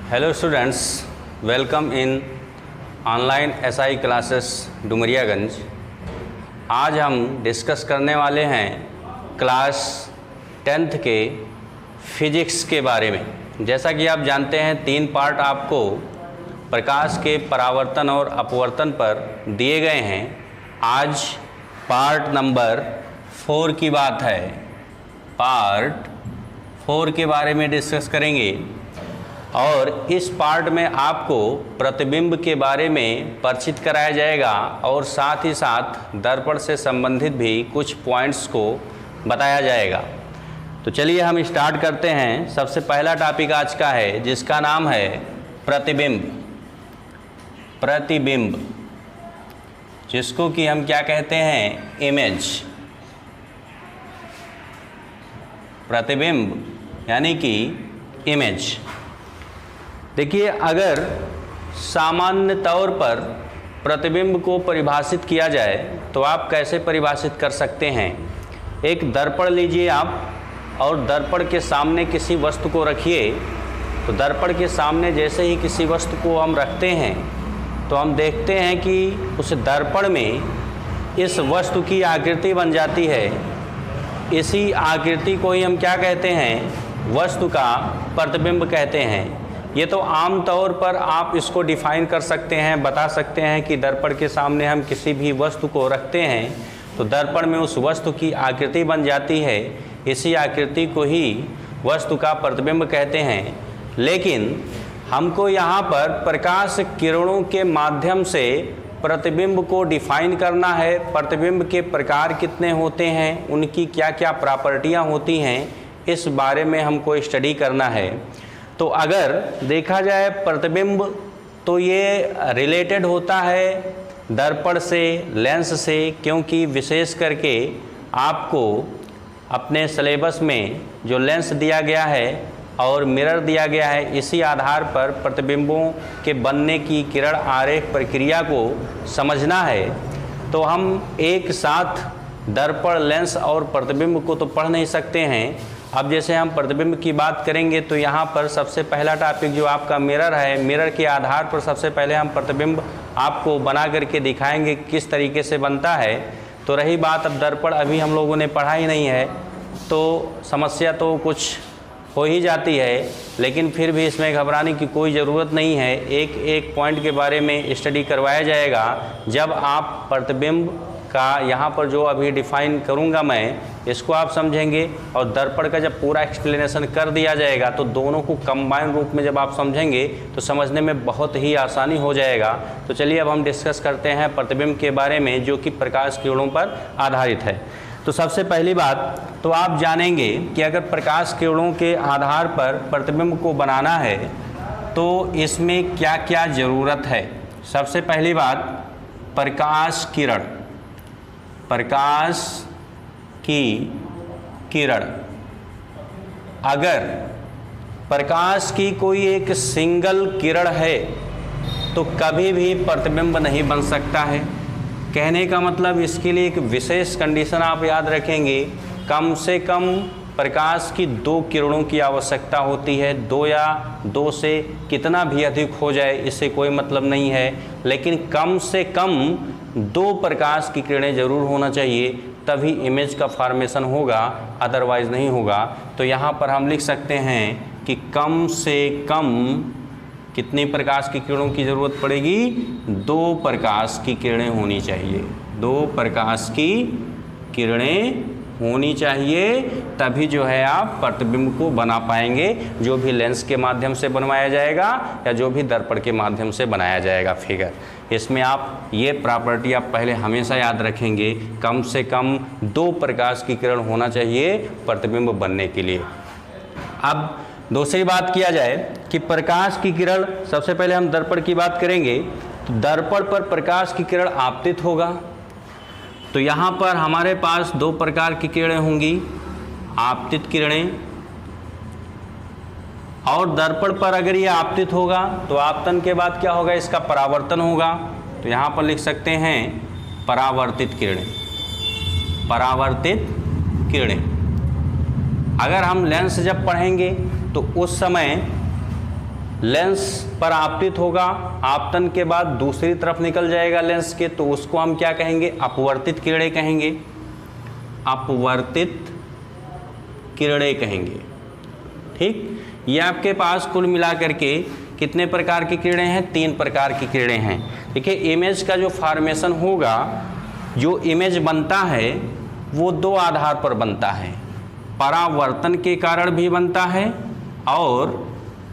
Hello students, welcome in online SI classes Dumariyaganj. आज हम discuss करने वाले हैं क्लास 10th के फिजिक्स के बारे में। जैसा कि आप जानते हैं 3 पार्ट आपको प्रकाश के परावर्तन और अपवर्तन पर दिए गए हैं। आज पार्ट नंबर 4 की बात है। पार्ट 4 के बारे में डिस्कस करेंगे और इस पार्ट में आपको प्रतिबिंब के बारे में परिचित कराया जाएगा और साथ ही साथ दर्पण से संबंधित भी कुछ पॉइंट्स को बताया जाएगा। तो चलिए हम स्टार्ट करते हैं। सबसे पहला टॉपिक आज का है जिसका नाम है प्रतिबिंब। प्रतिबिंब जिसको कि हम क्या कहते हैं, इमेज। प्रतिबिंब यानी कि इमेज। देखिए, अगर सामान्य तौर पर प्रतिबिंब को परिभाषित किया जाए तो आप कैसे परिभाषित कर सकते हैं। एक दर्पण लीजिए आप और दर्पण के सामने किसी वस्तु को रखिए। तो दर्पण के सामने जैसे ही किसी वस्तु को हम रखते हैं तो हम देखते हैं कि उस दर्पण में इस वस्तु की आकृति बन जाती है। इसी आकृति को ही हम क्या कहते हैं, वस्तु का प्रतिबिंब कहते हैं। ये तो आम तौर पर आप इसको डिफाइन कर सकते हैं, बता सकते हैं कि दर्पण के सामने हम किसी भी वस्तु को रखते हैं तो दर्पण में उस वस्तु की आकृति बन जाती है। इसी आकृति को ही वस्तु का प्रतिबिंब कहते हैं। लेकिन हमको यहाँ पर प्रकाश किरणों के माध्यम से प्रतिबिंब को डिफाइन करना है। प्रतिबिंब के प्रकार कितने होते हैं, उनकी क्या क्या प्रॉपर्टियाँ होती हैं, इस बारे में हमको स्टडी करना है। तो अगर देखा जाए प्रतिबिंब तो ये रिलेटेड होता है दर्पण से, लेंस से, क्योंकि विशेष करके आपको अपने सिलेबस में जो लेंस दिया गया है और मिरर दिया गया है, इसी आधार पर प्रतिबिंबों के बनने की किरण आरेख प्रक्रिया को समझना है। तो हम एक साथ दर्पण, लेंस और प्रतिबिंब को तो पढ़ नहीं सकते हैं। अब जैसे हम प्रतिबिंब की बात करेंगे तो यहाँ पर सबसे पहला टॉपिक जो आपका मिरर है, मिरर के आधार पर सबसे पहले हम प्रतिबिंब आपको बना करके दिखाएंगे किस तरीके से बनता है। तो रही बात अब दर्पण, अभी हम लोगों ने पढ़ा ही नहीं है तो समस्या तो कुछ हो ही जाती है, लेकिन फिर भी इसमें घबराने की कोई ज़रूरत नहीं है। एक एक पॉइंट के बारे में स्टडी करवाया जाएगा जब आप प्रतिबिंब का यहाँ पर जो अभी डिफ़ाइन करूँगा मैं, इसको आप समझेंगे और दर्पण का जब पूरा एक्सप्लेनेशन कर दिया जाएगा तो दोनों को कंबाइन रूप में जब आप समझेंगे तो समझने में बहुत ही आसानी हो जाएगा। तो चलिए अब हम डिस्कस करते हैं प्रतिबिंब के बारे में जो कि प्रकाश किरणों पर आधारित है। तो सबसे पहली बात तो आप जानेंगे कि अगर प्रकाश किरणों के आधार पर प्रतिबिंब को बनाना है तो इसमें क्या क्या ज़रूरत है। सबसे पहली बात, प्रकाश किरण, प्रकाश की किरण। अगर प्रकाश की कोई एक सिंगल किरण है तो कभी भी प्रतिबिंब नहीं बन सकता है। कहने का मतलब इसके लिए एक विशेष कंडीशन आप याद रखेंगे, कम से कम प्रकाश की 2 किरणों की आवश्यकता होती है। 2 या 2 से कितना भी अधिक हो जाए इससे कोई मतलब नहीं है, लेकिन कम से कम 2 प्रकाश की किरणें जरूर होना चाहिए, तभी इमेज का फॉर्मेशन होगा, अदरवाइज नहीं होगा। तो यहाँ पर हम लिख सकते हैं कि कम से कम कितनी प्रकाश की किरणों की ज़रूरत पड़ेगी, 2 प्रकाश की किरणें होनी चाहिए। 2 प्रकाश की किरणें होनी चाहिए, तभी जो है आप प्रतिबिंब को बना पाएंगे, जो भी लेंस के माध्यम से बनवाया जाएगा या जो भी दर्पण के माध्यम से बनाया जाएगा फिगर। इसमें आप ये प्रॉपर्टी आप पहले हमेशा याद रखेंगे, कम से कम 2 प्रकाश की किरण होना चाहिए प्रतिबिंब बनने के लिए। अब दूसरी बात किया जाए कि प्रकाश की किरण, सबसे पहले हम दर्पण की बात करेंगे तो दर्पण पर प्रकाश की किरण आपतित होगा। तो यहाँ पर हमारे पास 2 प्रकार की किरणें होंगी, आपतित किरणें, और दर्पण पर अगर ये आपतित होगा तो आपतन के बाद क्या होगा, इसका परावर्तन होगा। तो यहाँ पर लिख सकते हैं परावर्तित किरणें। परावर्तित किरणें अगर हम लेंस जब पढ़ेंगे तो उस समय लेंस पर आपतित होगा, आपतन के बाद दूसरी तरफ निकल जाएगा लेंस के, तो उसको हम क्या कहेंगे? अपवर्तित किरणें कहेंगे, अपवर्तित किरणें कहेंगे। ठीक, ये आपके पास कुल मिलाकर के कितने प्रकार की किरणें हैं? 3 प्रकार की किरणें हैं। देखिए, इमेज का जो फॉर्मेशन होगा, जो इमेज बनता है वो 2 आधार पर बनता है। परावर्तन के कारण भी बनता है और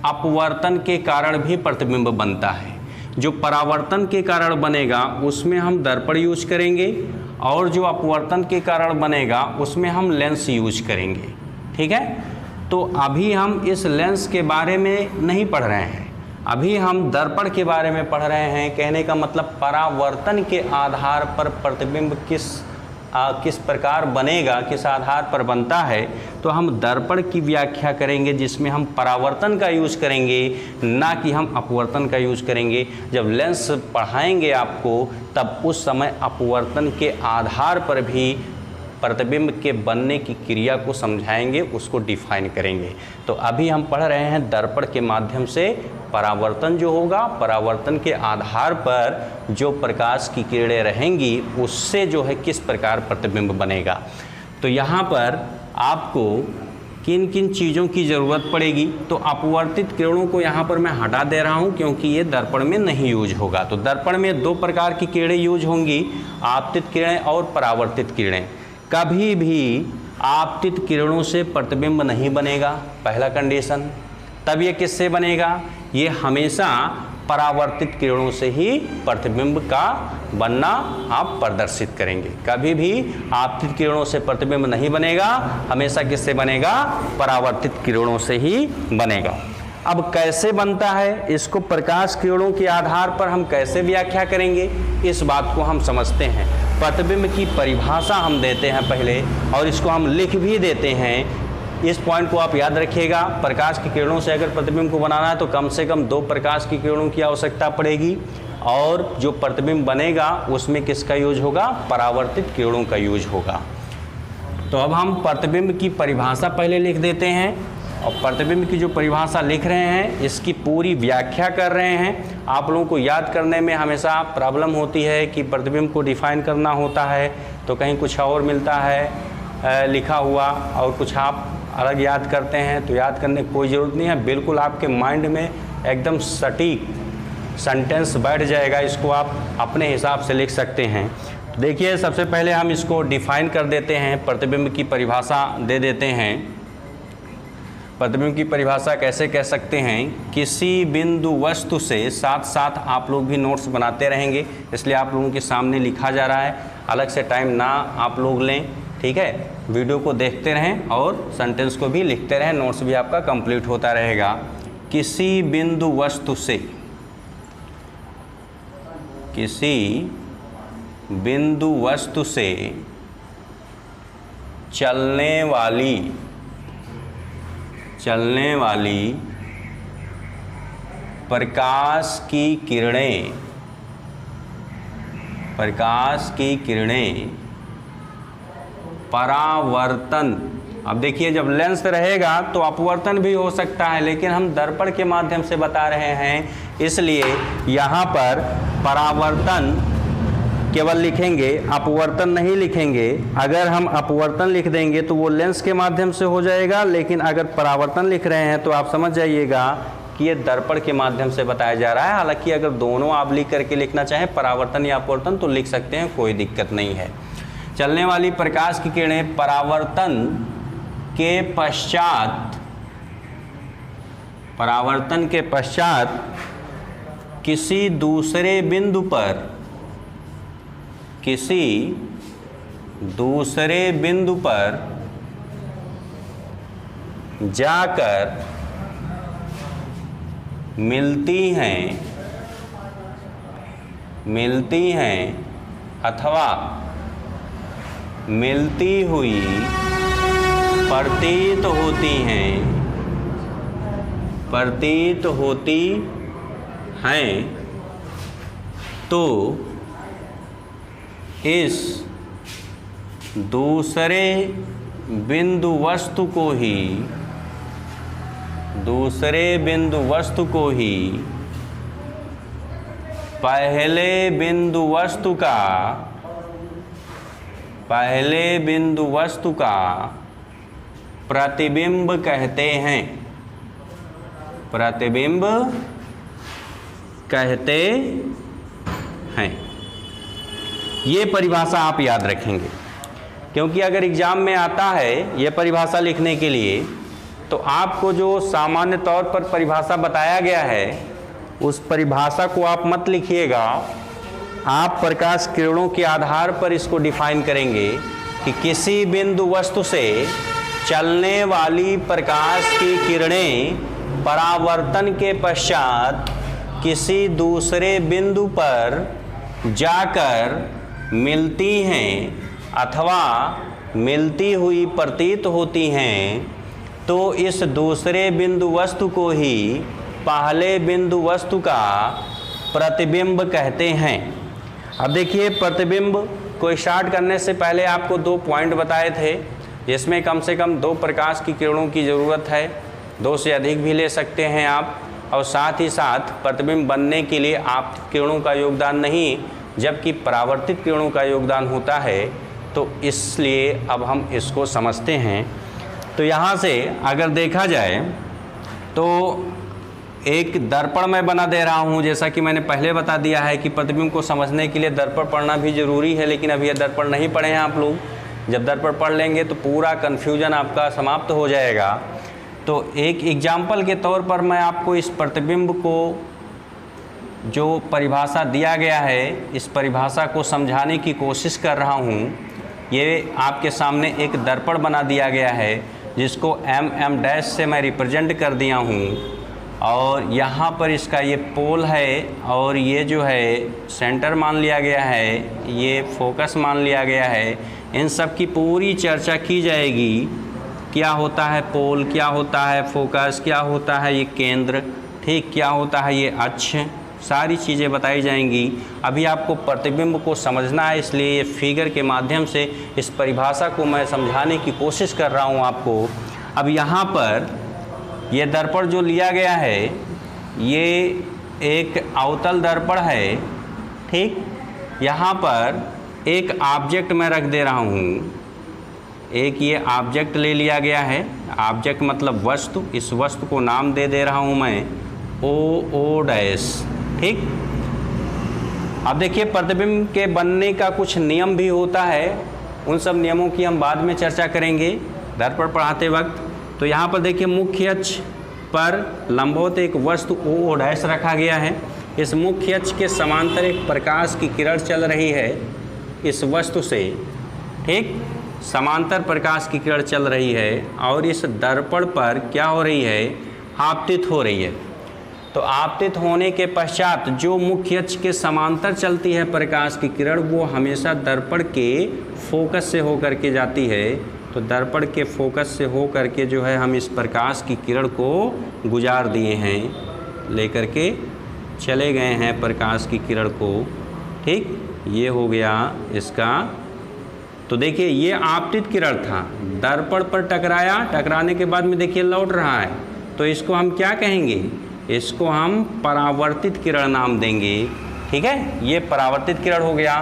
अपवर्तन के कारण भी प्रतिबिंब बनता है। जो परावर्तन के कारण बनेगा उसमें हम दर्पण यूज करेंगे, और जो अपवर्तन के कारण बनेगा उसमें हम लेंस यूज करेंगे। ठीक है, तो अभी हम इस लेंस के बारे में नहीं पढ़ रहे हैं, अभी हम दर्पण के बारे में पढ़ रहे हैं। कहने का मतलब परावर्तन के आधार पर प्रतिबिंब किस प्रकार बनेगा, किस आधार पर बनता है, तो हम दर्पण की व्याख्या करेंगे जिसमें हम परावर्तन का यूज करेंगे, ना कि हम अपवर्तन का यूज करेंगे। जब लेंस पढ़ाएंगे आपको तब उस समय अपवर्तन के आधार पर भी प्रतिबिंब के बनने की क्रिया को समझाएंगे, उसको डिफाइन करेंगे। तो अभी हम पढ़ रहे हैं दर्पण के माध्यम से परावर्तन जो होगा, परावर्तन के आधार पर जो प्रकाश की किरणें रहेंगी उससे जो है किस प्रकार प्रतिबिंब बनेगा। तो यहाँ पर आपको किन किन चीज़ों की ज़रूरत पड़ेगी, तो अपवर्तित किरणों को यहाँ पर मैं हटा दे रहा हूँ क्योंकि ये दर्पण में नहीं यूज होगा। तो दर्पण में 2 प्रकार की किरणें यूज होंगी, आपतित किरणें और परावर्तित किरणें। कभी भी आपतित किरणों से प्रतिबिंब नहीं बनेगा, पहला कंडीशन। तब ये किससे बनेगा? ये हमेशा परावर्तित किरणों से ही प्रतिबिंब का बनना आप प्रदर्शित करेंगे। कभी भी आपतित किरणों से प्रतिबिंब नहीं बनेगा, हमेशा किससे बनेगा? परावर्तित किरणों से ही बनेगा। अब कैसे बनता है, इसको प्रकाश किरणों के आधार पर हम कैसे व्याख्या करेंगे, इस बात को हम समझते हैं। प्रतिबिंब की परिभाषा हम देते हैं पहले, और इसको हम लिख भी देते हैं। इस पॉइंट को आप याद रखिएगा। प्रकाश की किरणों से अगर प्रतिबिंब को बनाना है तो कम से कम 2 प्रकाश की किरणों की आवश्यकता पड़ेगी, और जो प्रतिबिंब बनेगा उसमें किसका यूज होगा? परावर्तित किरणों का यूज होगा। तो अब हम प्रतिबिंब की परिभाषा पहले लिख देते हैं, और प्रतिबिंब की जो परिभाषा लिख रहे हैं इसकी पूरी व्याख्या कर रहे हैं। आप लोगों को याद करने में हमेशा प्रॉब्लम होती है कि प्रतिबिंब को डिफाइन करना होता है तो कहीं कुछ और मिलता है लिखा हुआ, और कुछ आप अलग याद करते हैं। तो याद करने की कोई ज़रूरत नहीं है, बिल्कुल आपके माइंड में एकदम सटीक सेंटेंस बैठ जाएगा, इसको आप अपने हिसाब से लिख सकते हैं। तो देखिए, सबसे पहले हम इसको डिफाइन कर देते हैं, प्रतिबिंब की परिभाषा दे देते हैं। प्रतिबिंब की परिभाषा कैसे कह सकते हैं? किसी बिंदु वस्तु से, साथ साथ आप लोग भी नोट्स बनाते रहेंगे, इसलिए आप लोगों के सामने लिखा जा रहा है, अलग से टाइम ना आप लोग लें। ठीक है, वीडियो को देखते रहें और सेंटेंस को भी लिखते रहें, नोट्स भी आपका कंप्लीट होता रहेगा। किसी बिंदु वस्तु से, किसी बिंदु वस्तु से चलने वाली प्रकाश की किरणें परावर्तन। अब देखिए, जब लेंस रहेगा तो अपवर्तन भी हो सकता है, लेकिन हम दर्पण के माध्यम से बता रहे हैं, इसलिए यहाँ पर परावर्तन केवल लिखेंगे, अपवर्तन नहीं लिखेंगे। अगर हम अपवर्तन लिख देंगे तो वो लेंस के माध्यम से हो जाएगा, लेकिन अगर परावर्तन लिख रहे हैं तो आप समझ जाइएगा कि ये दर्पण के माध्यम से बताया जा रहा है। हालांकि अगर दोनों आप लिख करके लिखना चाहें, परावर्तन या अपवर्तन, तो लिख सकते हैं, कोई दिक्कत नहीं है। चलने वाली प्रकाश की किरणें परावर्तन के पश्चात किसी दूसरे बिंदु पर जाकर मिलती हैं अथवा मिलती हुई प्रतीत होती हैं, तो इस दूसरे बिंदु वस्तु को ही दूसरे बिंदु वस्तु को ही पहले बिंदु वस्तु का प्रतिबिंब कहते हैं। प्रतिबिंब कहते हैं। ये परिभाषा आप याद रखेंगे, क्योंकि अगर एग्जाम में आता है ये परिभाषा लिखने के लिए, तो आपको जो सामान्य तौर पर परिभाषा बताया गया है उस परिभाषा को आप मत लिखिएगा, आप प्रकाश किरणों के आधार पर इसको डिफाइन करेंगे कि किसी बिंदु वस्तु से चलने वाली प्रकाश की किरणें परावर्तन के पश्चात किसी दूसरे बिंदु पर जाकर मिलती हैं अथवा मिलती हुई प्रतीत होती हैं, तो इस दूसरे बिंदु वस्तु को ही पहले बिंदु वस्तु का प्रतिबिंब कहते हैं। अब देखिए, प्रतिबिंब को स्टार्ट करने से पहले आपको 2 पॉइंट बताए थे, जिसमें कम से कम 2 प्रकाश की किरणों की ज़रूरत है, 2 से अधिक भी ले सकते हैं आप, और साथ ही साथ प्रतिबिंब बनने के लिए आपतित किरणों का योगदान नहीं, जबकि परावर्तित किरणों का योगदान होता है। तो इसलिए अब हम इसको समझते हैं। तो यहाँ से अगर देखा जाए तो एक दर्पण मैं बना दे रहा हूँ, जैसा कि मैंने पहले बता दिया है कि प्रतिबिंब को समझने के लिए दर्पण पढ़ना भी ज़रूरी है, लेकिन अभी यह दर्पण नहीं पढ़े हैं आप लोग। जब दर्पण पढ़ लेंगे तो पूरा कन्फ्यूजन आपका समाप्त हो जाएगा। तो एक एग्जाम्पल के तौर पर मैं आपको इस प्रतिबिंब को जो परिभाषा दिया गया है, इस परिभाषा को समझाने की कोशिश कर रहा हूँ। ये आपके सामने एक दर्पण बना दिया गया है, जिसको mm' से मैं रिप्रेजेंट कर दिया हूँ, और यहाँ पर इसका ये पोल है, और ये जो है सेंटर मान लिया गया है, ये फोकस मान लिया गया है। इन सब की पूरी चर्चा की जाएगी, क्या होता है पोल, क्या होता है फोकस, क्या होता है ये केंद्र, ठीक, क्या होता है ये अक्ष, सारी चीज़ें बताई जाएंगी। अभी आपको प्रतिबिंब को समझना है, इसलिए ये फिगर के माध्यम से इस परिभाषा को मैं समझाने की कोशिश कर रहा हूँ आपको। अब यहाँ पर ये दर्पण जो लिया गया है, ये एक अवतल दर्पण है, ठीक। यहाँ पर एक ऑब्जेक्ट मैं रख दे रहा हूँ, एक ये ऑब्जेक्ट ले लिया गया है, ऑब्जेक्ट मतलब वस्तु, इस वस्तु को नाम दे रहा हूँ मैं O', ठीक। अब देखिए, प्रतिबिंब के बनने का कुछ नियम भी होता है, उन सब नियमों की हम बाद में चर्चा करेंगे दर्पण पढ़ाते वक्त। तो यहाँ पर देखिए, मुख्य अक्ष पर लंबवत एक वस्तु O' रखा गया है। इस मुख्य अक्ष के समांतर एक प्रकाश की किरण चल रही है इस वस्तु से, ठीक, समांतर प्रकाश की किरण चल रही है, और इस दर्पण पर क्या हो रही है, आपतित हो रही है। तो आपतित होने के पश्चात जो मुख्य अक्ष के समांतर चलती है प्रकाश की किरण, वो हमेशा दर्पण के फोकस से होकर के जाती है। तो दर्पण के फोकस से होकर के जो है हम इस प्रकाश की किरण को गुजार दिए हैं, लेकर के चले गए हैं प्रकाश की किरण को, ठीक। ये हो गया इसका। तो देखिए, ये आपतित किरण था, दर्पण पर टकराया, टकराने के बाद में देखिए लौट रहा है, तो इसको हम क्या कहेंगे, इसको हम परावर्तित किरण नाम देंगे, ठीक है। ये परावर्तित किरण हो गया।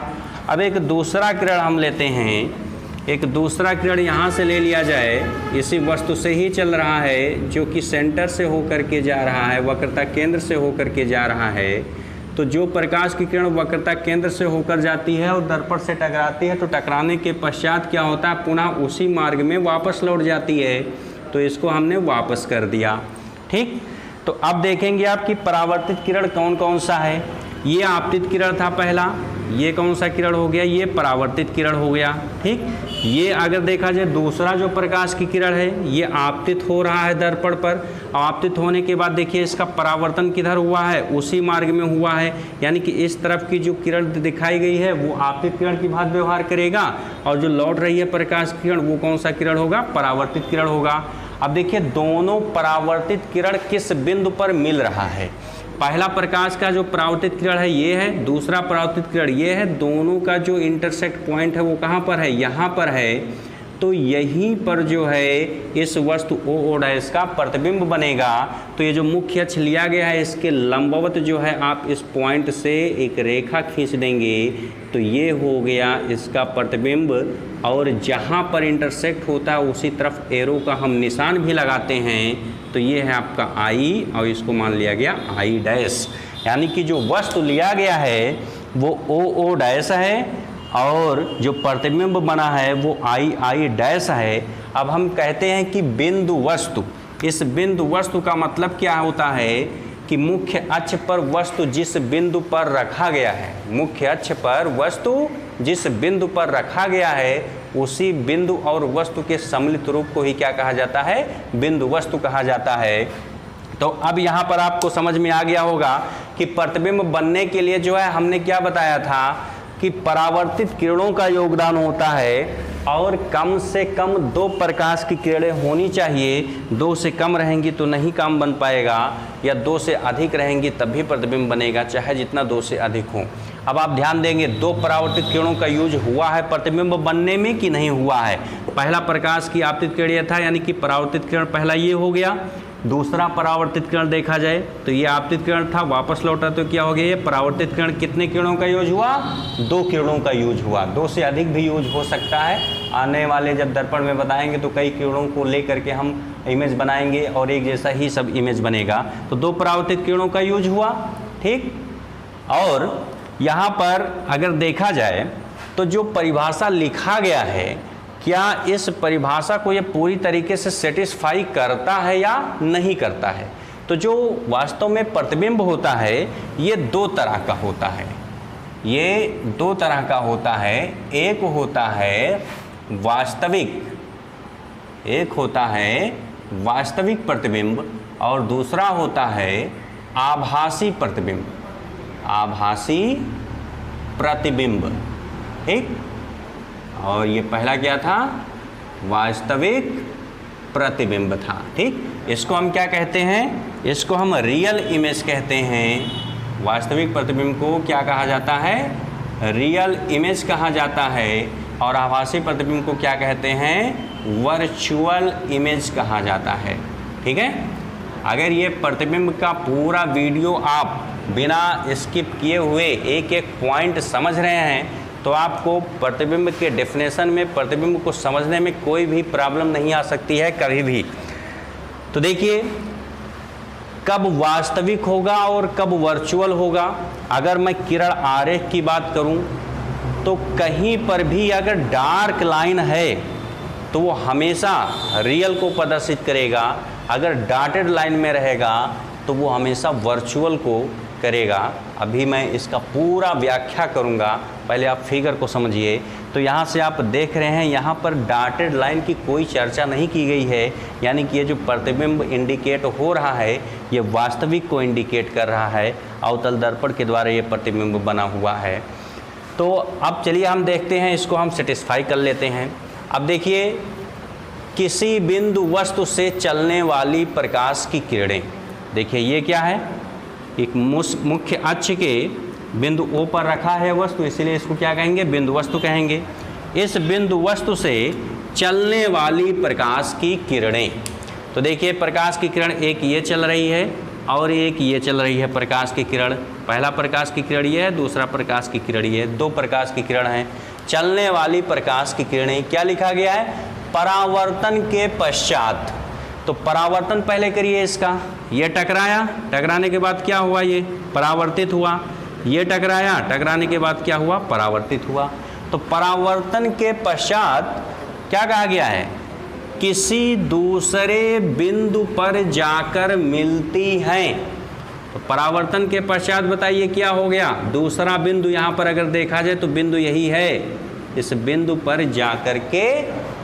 अब एक दूसरा किरण हम लेते हैं, एक दूसरा किरण यहाँ से ले लिया जाए, इसी वस्तु से ही चल रहा है, जो कि सेंटर से होकर के जा रहा है, वक्रता केंद्र से होकर के जा रहा है। तो जो प्रकाश की किरण वक्रता केंद्र से होकर जाती है और दर्पण से टकराती है, तो टकराने के पश्चात क्या होता है, पुनः उसी मार्ग में वापस लौट जाती है। तो इसको हमने वापस कर दिया, ठीक। तो अब देखेंगे आप कि परावर्तित किरण कौन कौन सा है। ये आपतित किरण था पहला, ये कौन सा किरण हो गया, ये परावर्तित किरण हो गया, ठीक। ये अगर देखा जाए दूसरा जो प्रकाश की किरण है, ये आपतित हो रहा है दर्पण पर। आपतित होने के बाद देखिए इसका परावर्तन किधर हुआ है, उसी मार्ग में हुआ है, यानी कि इस तरफ की जो किरण दिखाई गई है वो आपतित किरण की भांति व्यवहार करेगा, और जो लौट रही है प्रकाश किरण वो कौन सा किरण होगा, परावर्तित किरण होगा। अब देखिए, दोनों परावर्तित किरण किस बिंदु पर मिल रहा है। पहला प्रकाश का जो परावर्तित किरण है ये है, दूसरा परावर्तित किरण ये है, दोनों का जो इंटरसेक्ट पॉइंट है वो कहाँ पर है, यहाँ पर है। तो यहीं पर जो है इस वस्तु ओ डैश का प्रतिबिंब बनेगा। तो ये जो मुख्य अक्ष लिया गया है इसके लंबवत जो है आप इस पॉइंट से एक रेखा खींच देंगे तो ये हो गया इसका प्रतिबिंब, और जहाँ पर इंटरसेक्ट होता है उसी तरफ एरो का हम निशान भी लगाते हैं। तो ये है आपका आई और इसको मान लिया गया आई डैश, यानी कि जो वस्तु लिया गया है वो ओ डैश है और जो प्रतिबिंब बना है वो आई डैश है। अब हम कहते हैं कि बिंदु वस्तु, इस बिंदु वस्तु का मतलब क्या होता है कि मुख्य अक्ष पर वस्तु जिस बिंदु पर रखा गया है, मुख्य अक्ष पर वस्तु जिस बिंदु पर रखा गया है उसी बिंदु और वस्तु के सम्मिलित रूप को ही क्या कहा जाता है, बिंदु वस्तु कहा जाता है। तो अब यहाँ पर आपको समझ में आ गया होगा कि प्रतिबिंब बनने के लिए जो है हमने क्या बताया था कि परावर्तित किरणों का योगदान होता है और कम से कम 2 प्रकाश की किरणें होनी चाहिए। 2 से कम रहेंगी तो नहीं काम बन पाएगा, या 2 से अधिक रहेंगी तब भी प्रतिबिंब बनेगा, चाहे जितना 2 से अधिक हो। अब आप ध्यान देंगे 2 परावर्तित किरणों का यूज हुआ है प्रतिबिंब बनने में कि नहीं हुआ है। पहला प्रकाश की आपतित किरण था, यानी कि परावर्तित किरण पहला ये हो गया। दूसरा परावर्तित किरण देखा जाए तो ये आपतित किरण था, वापस लौटा तो क्या हो गया, ये परावर्तित किरण कितने किरणों का यूज हुआ, 2 किरणों का यूज हुआ। 2 से अधिक भी यूज हो सकता है, आने वाले जब दर्पण में बताएंगे तो कई किरणों को लेकर के हम इमेज बनाएंगे और एक जैसा ही सब इमेज बनेगा। तो 2 परावर्तित किरणों का यूज हुआ, ठीक। और यहाँ पर अगर देखा जाए तो जो परिभाषा लिखा गया है, क्या इस परिभाषा को ये पूरी तरीके से सेटिस्फाई करता है या नहीं करता है। तो जो वास्तव में प्रतिबिंब होता है ये 2 तरह का होता है, ये 2 तरह का होता है। एक होता है वास्तविक, एक होता है वास्तविक प्रतिबिंब और दूसरा होता है आभासी प्रतिबिंब, आभासी प्रतिबिंब, ठीक। और ये पहला क्या था, वास्तविक प्रतिबिंब था, ठीक। इसको हम क्या कहते हैं, इसको हम रियल इमेज कहते हैं। वास्तविक प्रतिबिंब को क्या कहा जाता है, रियल इमेज कहा जाता है। और आभासी प्रतिबिंब को क्या कहते हैं, वर्चुअल इमेज कहा जाता है, ठीक है। अगर ये प्रतिबिंब का पूरा वीडियो आप बिना स्किप किए हुए एक एक पॉइंट समझ रहे हैं तो आपको प्रतिबिंब के डेफिनेशन में, प्रतिबिंब को समझने में कोई भी प्रॉब्लम नहीं आ सकती है कभी भी। तो देखिए कब वास्तविक होगा और कब वर्चुअल होगा। अगर मैं किरण आरेख की बात करूं तो कहीं पर भी अगर डार्क लाइन है तो वो हमेशा रियल को प्रदर्शित करेगा, अगर डॉटेड लाइन में रहेगा तो वो हमेशा वर्चुअल को करेगा। अभी मैं इसका पूरा व्याख्या करूंगा, पहले आप फिगर को समझिए। तो यहाँ से आप देख रहे हैं यहाँ पर डॉटेड लाइन की कोई चर्चा नहीं की गई है, यानी कि ये जो प्रतिबिंब इंडिकेट हो रहा है ये वास्तविक को इंडिकेट कर रहा है। अवतल दर्पण के द्वारा ये प्रतिबिंब बना हुआ है। तो अब चलिए हम देखते हैं, इसको हम सेटिस्फाई कर लेते हैं। अब देखिए किसी बिंदु वस्तु से चलने वाली प्रकाश की किरणें, देखिए ये क्या है, एक मुख्य अक्ष के बिंदु O पर रखा है वस्तु, इसलिए इसको क्या कहेंगे, बिंदु वस्तु कहेंगे। इस बिंदु वस्तु से चलने वाली प्रकाश की किरणें, तो देखिए प्रकाश की किरण एक ये चल रही है और एक ये चल रही है प्रकाश की किरण। पहला प्रकाश की किरण ये है, दूसरा प्रकाश की किरण ये है, 2 प्रकाश की किरण है। चलने वाली प्रकाश की किरणें, क्या लिखा गया है, परावर्तन के पश्चात। तो परावर्तन पहले करिए इसका, ये टकराया, टकराने के बाद क्या हुआ, ये परावर्तित हुआ, ये टकराया, टकराने के बाद क्या हुआ, परावर्तित हुआ। तो परावर्तन के पश्चात क्या कहा गया है, किसी दूसरे बिंदु पर जाकर मिलती हैं। तो परावर्तन के पश्चात बताइए क्या हो गया, दूसरा बिंदु, यहाँ पर अगर देखा जाए तो बिंदु यही है, इस बिंदु पर जाकर के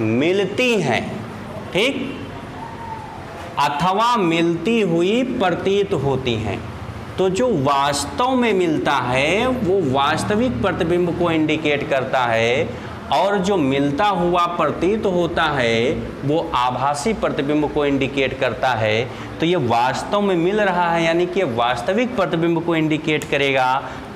मिलती हैं, ठीक, अथवा मिलती हुई प्रतीत होती हैं। तो जो वास्तव में मिलता है वो वास्तविक प्रतिबिंब को इंडिकेट करता है, और जो मिलता हुआ प्रतीत होता है वो आभासी प्रतिबिंब को इंडिकेट करता है। तो ये वास्तव में मिल रहा है, यानी कि वास्तविक प्रतिबिंब को इंडिकेट करेगा।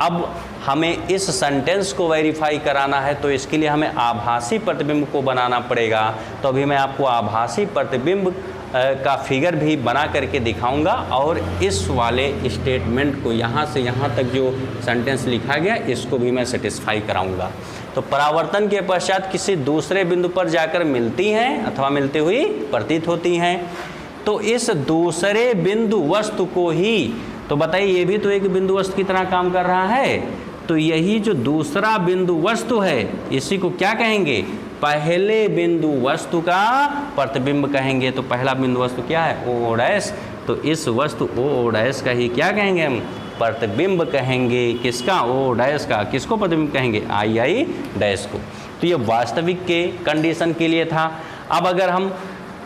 अब हमें इस सेंटेंस को वेरीफाई कराना है, तो इसके लिए हमें आभासी प्रतिबिंब को बनाना पड़ेगा। तो अभी मैं आपको आभासी प्रतिबिंब का फिगर भी बना करके दिखाऊंगा और इस वाले स्टेटमेंट को यहाँ से यहाँ तक जो सेंटेंस लिखा गया इसको भी मैं सेटिस्फाई कराऊंगा। तो परावर्तन के पश्चात किसी दूसरे बिंदु पर जाकर मिलती हैं अथवा मिलती हुई प्रतीत होती हैं। तो इस दूसरे बिंदु वस्तु को ही, तो बताइए ये भी तो एक बिंदु वस्तु की तरह काम कर रहा है, तो यही जो दूसरा बिंदु वस्तु है इसी को क्या कहेंगे, पहले बिंदु वस्तु का प्रतिबिंब कहेंगे। तो पहला बिंदु वस्तु क्या है, ओ डैश, तो इस वस्तु ओ डैश का ही क्या कहेंगे हम, प्रतिबिंब कहेंगे। किसका, ओ डैश का। किसको प्रतिबिंब कहेंगे, आई डैश को। तो ये वास्तविक के कंडीशन के लिए था। अब अगर हम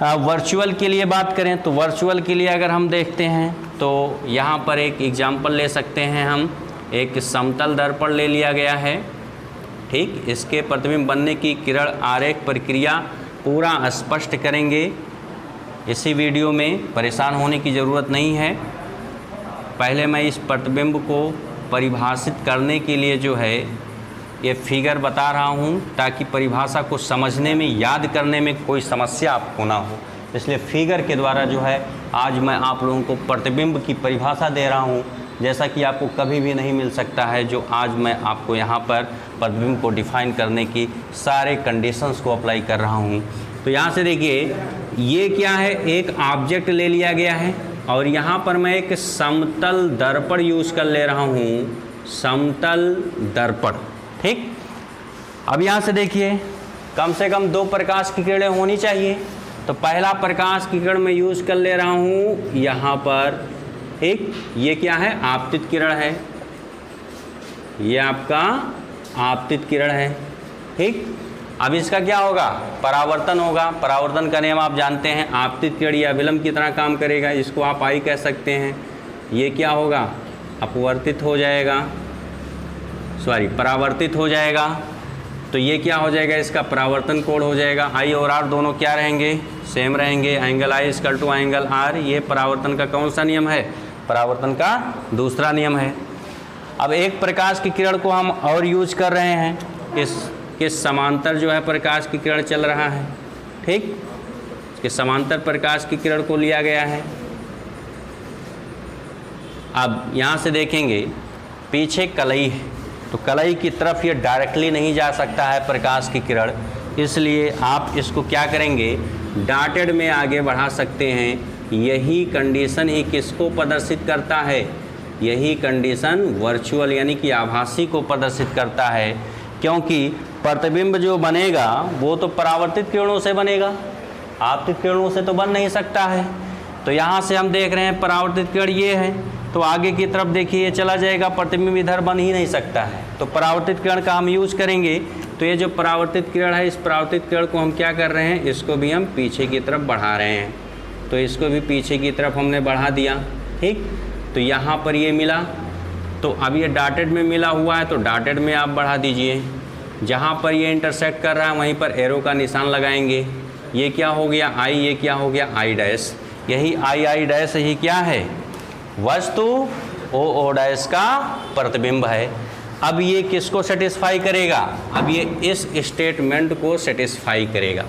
वर्चुअल के लिए बात करें तो वर्चुअल के लिए अगर हम देखते हैं तो यहाँ पर एक एग्जाम्पल ले सकते हैं हम। एक समतल दर्पण ले लिया गया है, ठीक। इसके प्रतिबिंब बनने की किरण आरेख प्रक्रिया पूरा स्पष्ट करेंगे इसी वीडियो में, परेशान होने की ज़रूरत नहीं है। पहले मैं इस प्रतिबिंब को परिभाषित करने के लिए जो है ये फिगर बता रहा हूँ, ताकि परिभाषा को समझने में, याद करने में कोई समस्या आपको ना हो। इसलिए फिगर के द्वारा जो है आज मैं आप लोगों को प्रतिबिंब की परिभाषा दे रहा हूँ, जैसा कि आपको कभी भी नहीं मिल सकता है। जो आज मैं आपको यहाँ पर प्रतिबिंब को डिफाइन करने की सारे कंडीशंस को अप्लाई कर रहा हूँ। तो यहाँ से देखिए ये क्या है, एक ऑब्जेक्ट ले लिया गया है और यहाँ पर मैं एक समतल दर्पण यूज़ कर ले रहा हूँ, समतल दर्पण, ठीक। अब यहाँ से देखिए कम से कम 2 प्रकाश की किरणें होनी चाहिए। तो पहला प्रकाश की किरण मैं यूज़ कर ले रहा हूँ यहाँ पर, ठीक। ये क्या है, आपतित किरण है, ये आपका आपतित किरण है, ठीक। अब इसका क्या होगा, परावर्तन होगा। परावर्तन का नियम आप जानते हैं, आपतित किरण या अभिलंब की तरह काम करेगा, इसको आप आई कह सकते हैं। ये क्या होगा, अपवर्तित हो जाएगा, सॉरी परावर्तित हो जाएगा। तो ये क्या हो जाएगा, इसका परावर्तन कोण हो जाएगा। आई और आर दोनों क्या रहेंगे, सेम रहेंगे। Angle I equal to angle R. ये परावर्तन का कौन सा नियम है, परावर्तन का दूसरा नियम है। अब एक प्रकाश की किरण को हम और यूज कर रहे हैं, इसके समांतर जो है प्रकाश की किरण चल रहा है, ठीक। इसके समांतर प्रकाश की किरण को लिया गया है। अब यहाँ से देखेंगे पीछे कलई है, तो कलई की तरफ ये डायरेक्टली नहीं जा सकता है प्रकाश की किरण, इसलिए आप इसको क्या करेंगे, डॉटेड में आगे बढ़ा सकते हैं। यही कंडीशन ही किसको प्रदर्शित करता है, यही कंडीशन वर्चुअल यानी कि आभासी को प्रदर्शित करता है, क्योंकि प्रतिबिंब जो बनेगा वो तो परावर्तित किरणों से बनेगा, आपतित किरणों से तो बन नहीं सकता है। तो यहाँ से हम देख रहे हैं परावर्तित किरण ये है, तो आगे की तरफ देखिए ये चला जाएगा, प्रतिबिंब इधर बन ही नहीं सकता है। तो परावर्तित किरण का हम यूज करेंगे। तो ये जो परावर्तित किरण है, इस परावर्तित किरण को हम क्या कर रहे हैं, इसको भी हम पीछे की तरफ बढ़ा रहे हैं। तो इसको भी पीछे की तरफ हमने बढ़ा दिया, ठीक। तो यहाँ पर ये मिला, तो अब ये डॉटेड में मिला हुआ है, तो डॉटेड में आप बढ़ा दीजिए। जहाँ पर ये इंटरसेक्ट कर रहा है वहीं पर एरो का निशान लगाएंगे। ये क्या हो गया, आई, ये क्या हो गया, आई डैश। यही आई डैश ही क्या है, वस्तु ओ डैश का प्रतिबिंब है। अब ये किसको सेटिस्फाई करेगा, अब ये इस स्टेटमेंट को सेटिस्फाई करेगा,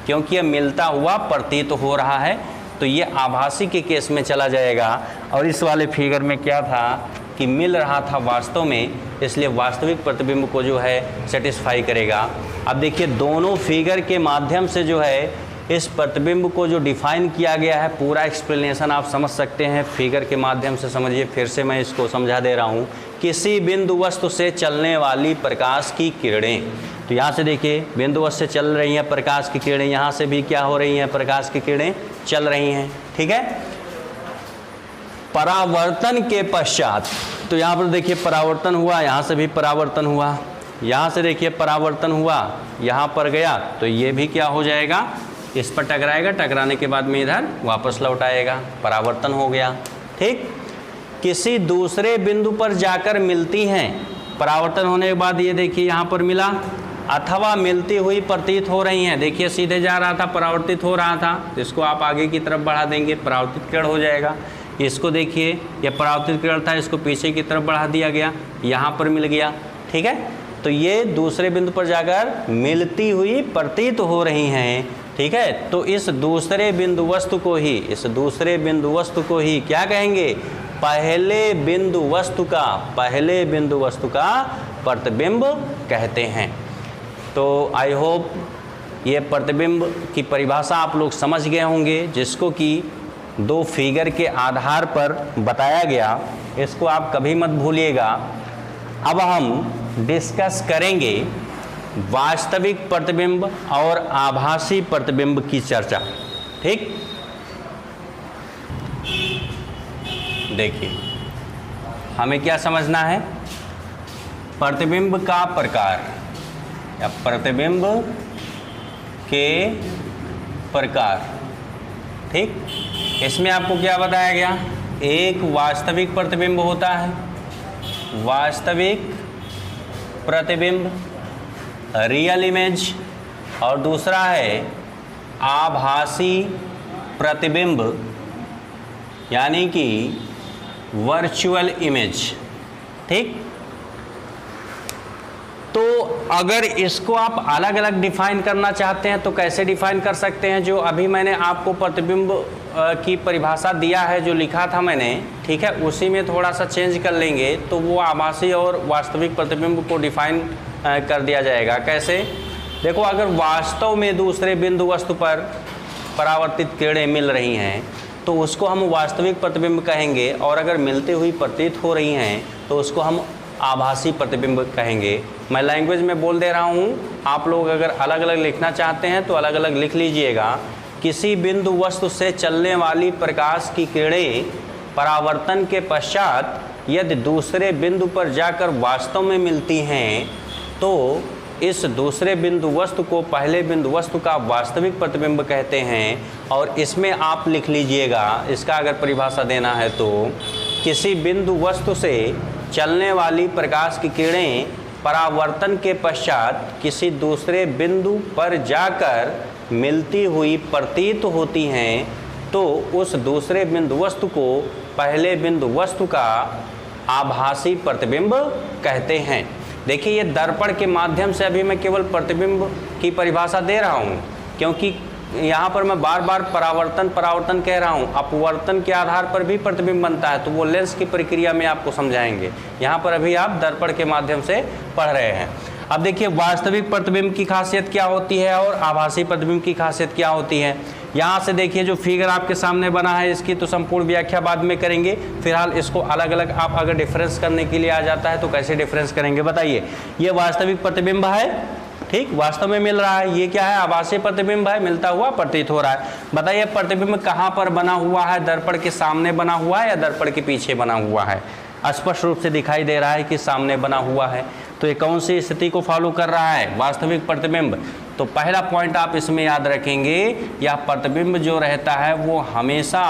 क्योंकि ये मिलता हुआ प्रतीत हो रहा है। तो ये आभासी के केस में चला जाएगा। और इस वाले फिगर में क्या था कि मिल रहा था वास्तव में, इसलिए वास्तविक प्रतिबिंब को जो है सेटिस्फाई करेगा। अब देखिए दोनों फिगर के माध्यम से जो है इस प्रतिबिंब को जो डिफाइन किया गया है, पूरा एक्सप्लेनेशन आप समझ सकते हैं फिगर के माध्यम से। समझिए, फिर से मैं इसको समझा दे रहा हूँ। किसी बिंदु वस्तु से चलने वाली प्रकाश की किरणें, तो यहाँ से देखिए बिंदु वस्तु से चल रही हैं प्रकाश की किरणें, यहाँ से भी क्या हो रही हैं, प्रकाश की किरणें चल रही हैं, ठीक है। परावर्तन के पश्चात, तो यहाँ पर देखिए परावर्तन हुआ, यहाँ से भी परावर्तन हुआ, यहाँ से देखिए परावर्तन हुआ, यहाँ पर गया, तो ये भी क्या हो जाएगा, इस पर टकराएगा, टकराने के बाद में इधर वापस लौट आएगा, परावर्तन हो गया, ठीक। किसी दूसरे बिंदु पर जाकर मिलती हैं, परावर्तन होने के बाद ये देखिए यहाँ पर मिला, अथवा मिलती हुई प्रतीत हो रही हैं। देखिए सीधे जा रहा था, परावर्तित हो रहा था, तो इसको आप आगे की तरफ बढ़ा देंगे, परावर्तित किरण हो जाएगा। इसको देखिए, यह परावर्तित किरण था, इसको पीछे की तरफ बढ़ा दिया गया, यहाँ पर मिल गया। ठीक है, तो ये दूसरे बिंदु पर जाकर मिलती हुई प्रतीत हो रही हैं। ठीक है, तो इस दूसरे बिंदु वस्तु को ही क्या कहेंगे? पहले बिंदु वस्तु का प्रतिबिंब कहते हैं। तो आई होप ये प्रतिबिंब की परिभाषा आप लोग समझ गए होंगे, जिसको कि 2 फिगर के आधार पर बताया गया। इसको आप कभी मत भूलिएगा। अब हम डिस्कस करेंगे वास्तविक प्रतिबिंब और आभासी प्रतिबिंब की चर्चा। ठीक, देखिए हमें क्या समझना है? प्रतिबिंब का प्रकार या प्रतिबिंब के प्रकार। ठीक, इसमें आपको क्या बताया गया? एक वास्तविक प्रतिबिंब होता है, वास्तविक प्रतिबिंब रियल इमेज, और दूसरा है आभासी प्रतिबिंब यानी कि वर्चुअल इमेज। ठीक, तो अगर इसको आप अलग अलग डिफाइन करना चाहते हैं तो कैसे डिफाइन कर सकते हैं? जो अभी मैंने आपको प्रतिबिंब की परिभाषा दिया है, जो लिखा था मैंने, ठीक है, उसी में थोड़ा सा चेंज कर लेंगे तो वो आभासी और वास्तविक प्रतिबिंब को डिफाइन कर दिया जाएगा। कैसे? देखो, अगर वास्तव में दूसरे बिंदु वस्तु पर परावर्तित किरणें मिल रही हैं तो उसको हम वास्तविक प्रतिबिंब कहेंगे, और अगर मिलती हुई प्रतीत हो रही हैं तो उसको हम आभासी प्रतिबिंब कहेंगे। मैं लैंग्वेज में बोल दे रहा हूँ, आप लोग अगर अलग अलग लिखना चाहते हैं तो अलग अलग लिख लीजिएगा। किसी बिंदु वस्तु से चलने वाली प्रकाश की किरणें परावर्तन के पश्चात यदि दूसरे बिंदु पर जाकर वास्तव में मिलती हैं तो इस दूसरे बिंदु वस्तु को पहले बिंदु वस्तु का वास्तविक प्रतिबिंब कहते हैं। और इसमें आप लिख लीजिएगा, इसका अगर परिभाषा देना है तो किसी बिंदु वस्तु से चलने वाली प्रकाश की किरणें परावर्तन के पश्चात किसी दूसरे बिंदु पर जाकर मिलती हुई प्रतीत होती हैं तो उस दूसरे बिंदु वस्तु को पहले बिंदु वस्तु का आभासी प्रतिबिंब कहते हैं। देखिए, ये दर्पण के माध्यम से अभी मैं केवल प्रतिबिंब की परिभाषा दे रहा हूँ, क्योंकि यहाँ पर मैं बार बार परावर्तन कह रहा हूँ। अपवर्तन के आधार पर भी प्रतिबिंब बनता है, तो वो लेंस की प्रक्रिया में आपको समझाएंगे। यहाँ पर अभी आप दर्पण के माध्यम से पढ़ रहे हैं। अब देखिए, वास्तविक प्रतिबिंब की खासियत क्या होती है और आभासी प्रतिबिंब की खासियत क्या होती है। यहाँ से देखिए, जो फिगर आपके सामने बना है इसकी तो संपूर्ण व्याख्या बाद में करेंगे। फिलहाल इसको अलग अलग आप अगर डिफरेंस करने के लिए आ जाता है तो कैसे डिफरेंस करेंगे बताइए। ये वास्तविक प्रतिबिंब है, ठीक, वास्तव में मिल रहा है। ये क्या है? आभासी प्रतिबिंब है, मिलता हुआ प्रतीत हो रहा है। बताइए, प्रतिबिंब कहाँ पर बना हुआ है? दर्पण के सामने बना हुआ है या दर्पण के पीछे बना हुआ है? स्पष्ट रूप से दिखाई दे रहा है कि सामने बना हुआ है। तो ये कौन सी स्थिति को फॉलो कर रहा है? वास्तविक प्रतिबिंब। तो पहला पॉइंट आप इसमें याद रखेंगे, यह प्रतिबिंब जो रहता है वो हमेशा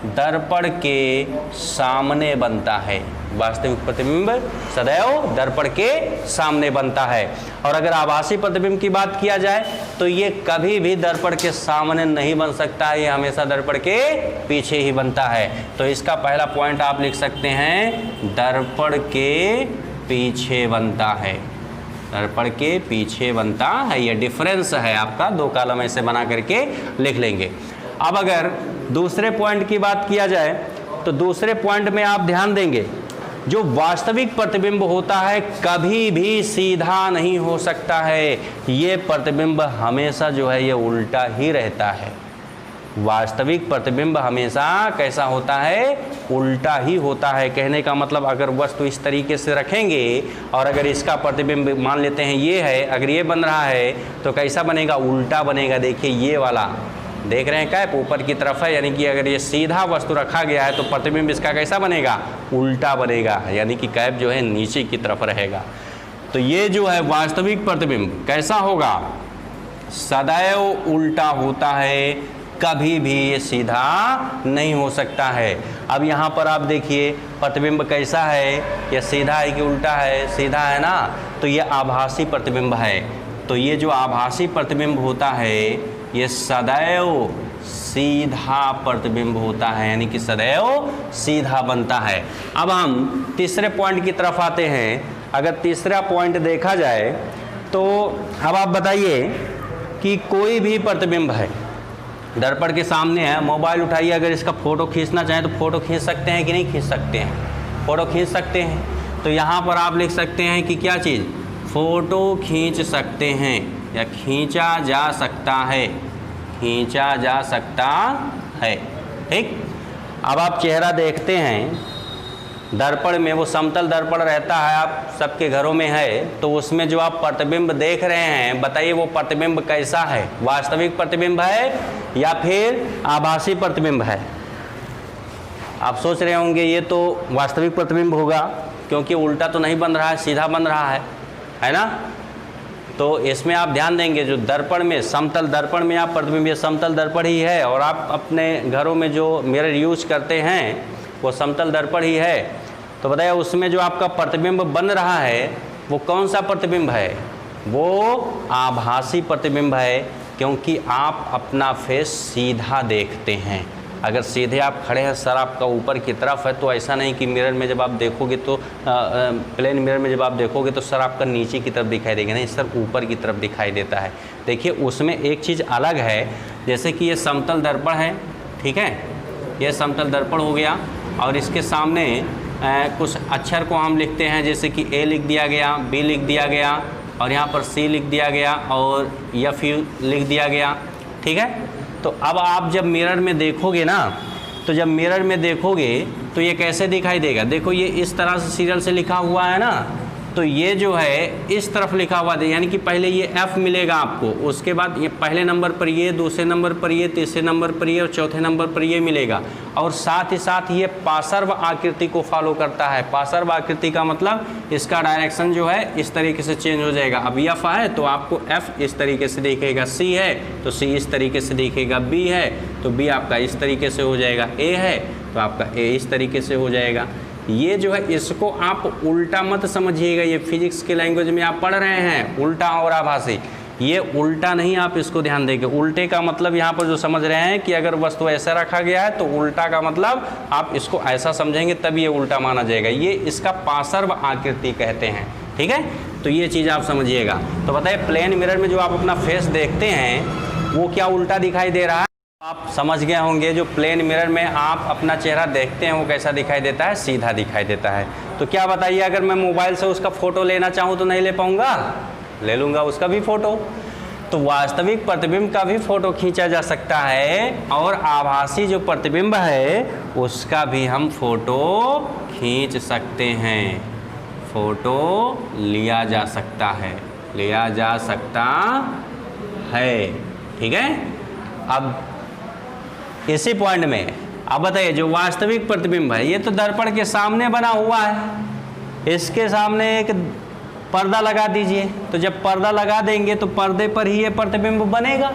दर्पण के सामने बनता है। वास्तविक प्रतिबिंब सदैव दर्पण के सामने बनता है। और अगर आभासी प्रतिबिंब की बात किया जाए तो ये कभी भी दर्पण के सामने नहीं बन सकता है, ये हमेशा दर्पण के पीछे ही बनता है। तो इसका पहला पॉइंट आप लिख सकते हैं, दर्पण के पीछे बनता है। दर्पण के पीछे बनता है, ये डिफरेंस है आपका। 2 कॉलम ऐसे बना करके लिख लेंगे। अब अगर दूसरे पॉइंट की बात किया जाए तो दूसरे पॉइंट में आप ध्यान देंगे, जो वास्तविक प्रतिबिंब होता है कभी भी सीधा नहीं हो सकता है। ये प्रतिबिंब हमेशा जो है ये उल्टा ही रहता है। वास्तविक प्रतिबिंब हमेशा कैसा होता है? उल्टा ही होता है। कहने का मतलब, अगर वस्तु इस तरीके से रखेंगे और अगर इसका प्रतिबिंब मान लेते हैं ये है, अगर ये बन रहा है तो कैसा बनेगा? उल्टा बनेगा। देखिए, ये वाला देख रहे हैं, कैप ऊपर की तरफ है, यानी कि अगर ये सीधा वस्तु रखा गया है तो प्रतिबिंब इसका कैसा बनेगा? उल्टा बनेगा, यानी कि कैप जो है नीचे की तरफ रहेगा। तो ये जो है वास्तविक प्रतिबिंब कैसा होगा? सदैव उल्टा होता है, कभी भी ये सीधा नहीं हो सकता है। अब यहाँ पर आप देखिए, प्रतिबिंब कैसा है? ये सीधा है कि उल्टा है? सीधा है ना, तो ये आभासी प्रतिबिंब है। तो ये जो आभासी प्रतिबिंब होता है ये सदैव सीधा प्रतिबिंब होता है, यानी कि सदैव सीधा बनता है। अब हम तीसरे पॉइंट की तरफ आते हैं। अगर तीसरा पॉइंट देखा जाए तो अब आप बताइए कि कोई भी प्रतिबिंब है, दर्पण के सामने है, मोबाइल उठाइए, अगर इसका फ़ोटो खींचना चाहें तो फ़ोटो खींच सकते हैं कि नहीं खींच सकते हैं? फ़ोटो खींच सकते हैं। तो यहाँ पर आप लिख सकते हैं कि क्या चीज़, फ़ोटो खींच सकते हैं या खींचा जा सकता है, खींचा जा सकता है। ठीक, अब आप चेहरा देखते हैं दर्पण में, वो समतल दर्पण रहता है, आप सबके घरों में है, तो उसमें जो आप प्रतिबिंब देख रहे हैं, बताइए वो प्रतिबिंब कैसा है? वास्तविक प्रतिबिंब है या फिर आभासी प्रतिबिंब है? आप सोच रहे होंगे ये तो वास्तविक प्रतिबिंब होगा, क्योंकि उल्टा तो नहीं बन रहा है, सीधा बन रहा है ना? तो इसमें आप ध्यान देंगे, जो दर्पण में, समतल दर्पण में आप प्रतिबिंब, ये समतल दर्पण ही है, और आप अपने घरों में जो मिरर यूज करते हैं वो समतल दर्पण ही है। तो बताइए उसमें जो आपका प्रतिबिंब बन रहा है वो कौन सा प्रतिबिंब है? वो आभासी प्रतिबिंब है, क्योंकि आप अपना फेस सीधा देखते हैं। अगर सीधे आप खड़े हैं, सर आपका ऊपर की तरफ है, तो ऐसा नहीं कि मिरर में जब आप देखोगे तो प्लेन मिरर में जब आप देखोगे तो सर आपका नीचे की तरफ दिखाई देगा, नहीं, सर ऊपर की तरफ दिखाई देता है। देखिए उसमें एक चीज़ अलग है, जैसे कि ये समतल दर्पण है, ठीक है, ये समतल दर्पण हो गया, और इसके सामने कुछ अक्षर को हम लिखते हैं, जैसे कि ए लिख दिया गया, बी लिख दिया गया, और यहाँ पर सी लिख दिया गया, और एफ लिख दिया गया। ठीक है, तो अब आप जब मिरर में देखोगे ना, तो जब मिरर में देखोगे तो ये कैसे दिखाई देगा? देखो ये इस तरह से सीरियल से लिखा हुआ है ना, तो ये जो है इस तरफ लिखा हुआ है, यानी कि पहले ये F मिलेगा आपको, उसके बाद ये पहले नंबर पर ये, दूसरे नंबर पर ये, तीसरे नंबर पर ये, और चौथे नंबर पर ये मिलेगा। और साथ ही साथ ये पार्श्व आकृति को फॉलो करता है। पार्श्व आकृति का मतलब इसका डायरेक्शन जो है इस तरीके से चेंज हो जाएगा। अब F है तो आपको F इस तरीके से दिखेगा, C है तो C इस तरीके से दिखेगा, B है तो B आपका इस तरीके से हो जाएगा, A है तो आपका A इस तरीके से हो जाएगा। ये जो है इसको आप उल्टा मत समझिएगा, ये फिजिक्स के लैंग्वेज में आप पढ़ रहे हैं उल्टा और आभासी, ये उल्टा नहीं, आप इसको ध्यान देंगे। उल्टे का मतलब यहाँ पर जो समझ रहे हैं कि अगर वस्तु ऐसा रखा गया है, तो उल्टा का मतलब आप इसको ऐसा समझेंगे तब ये उल्टा माना जाएगा। ये इसका पार्श्व आकृति कहते हैं। ठीक है, तो ये चीज़ आप समझिएगा। तो बताइए प्लेन मिरर में जो आप अपना फेस देखते हैं वो क्या उल्टा दिखाई दे रहा है? आप समझ गए होंगे, जो प्लेन मिरर में आप अपना चेहरा देखते हैं वो कैसा दिखाई देता है? सीधा दिखाई देता है। तो क्या बताइए, अगर मैं मोबाइल से उसका फ़ोटो लेना चाहूँ तो नहीं ले पाऊँगा? ले लूँगा उसका भी फ़ोटो। तो वास्तविक प्रतिबिंब का भी फ़ोटो खींचा जा सकता है, और आभासी जो प्रतिबिंब है उसका भी हम फ़ोटो खींच सकते हैं, फ़ोटो लिया जा सकता है, लिया जा सकता है। ठीक है, अब इसी पॉइंट में अब बताइए जो वास्तविक प्रतिबिंब है, ये तो दर्पण के सामने बना हुआ है, इसके सामने एक पर्दा लगा दीजिए। तो जब पर्दा लगा देंगे तो पर्दे पर ही ये प्रतिबिंब बनेगा।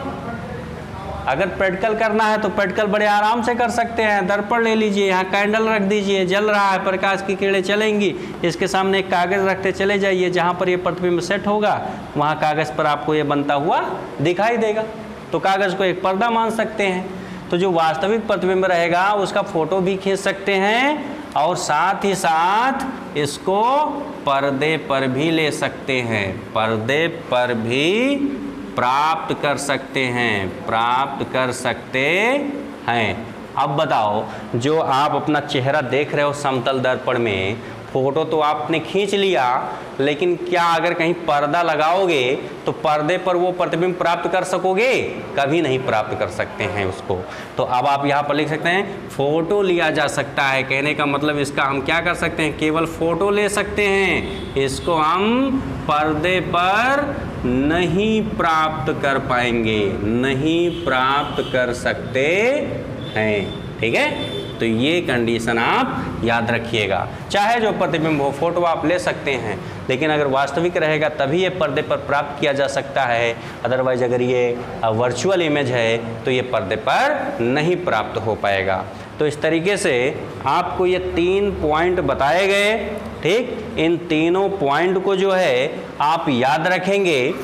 अगर प्रैक्टिकल करना है तो प्रैक्टिकल बड़े आराम से कर सकते हैं। दर्पण ले लीजिए, यहाँ कैंडल रख दीजिए, जल रहा है, प्रकाश की किरणें चलेंगी, इसके सामने एक कागज़ रखते चले जाइए, जहाँ पर ये प्रतिबिंब सेट होगा वहाँ कागज़ पर आपको ये बनता हुआ दिखाई देगा। तो कागज़ को एक पर्दा मान सकते हैं। तो जो वास्तविक प्रतिबिंब रहेगा उसका फ़ोटो भी खींच सकते हैं, और साथ ही साथ इसको पर्दे पर भी ले सकते हैं, पर्दे पर भी प्राप्त कर सकते हैं, प्राप्त कर सकते हैं। अब बताओ, जो आप अपना चेहरा देख रहे हो समतल दर्पण में, फ़ोटो तो आपने खींच लिया, लेकिन क्या अगर कहीं पर्दा लगाओगे तो पर्दे पर वो प्रतिबिंब प्राप्त कर सकोगे? कभी नहीं प्राप्त कर सकते हैं उसको। तो अब आप यहाँ पर लिख सकते हैं फ़ोटो लिया जा सकता है। कहने का मतलब इसका हम क्या कर सकते हैं? केवल फ़ोटो ले सकते हैं, इसको हम पर्दे पर नहीं प्राप्त कर पाएंगे, नहीं प्राप्त कर सकते हैं। ठीक है, तो ये कंडीशन आप याद रखिएगा। चाहे जो प्रतिबिंब हो, फोटो आप ले सकते हैं, लेकिन अगर वास्तविक रहेगा तभी ये पर्दे पर प्राप्त किया जा सकता है। अदरवाइज अगर ये वर्चुअल इमेज है तो ये पर्दे पर नहीं प्राप्त हो पाएगा। तो इस तरीके से आपको ये 3 पॉइंट बताए गए। ठीक, इन तीनों पॉइंट को जो है आप याद रखेंगे,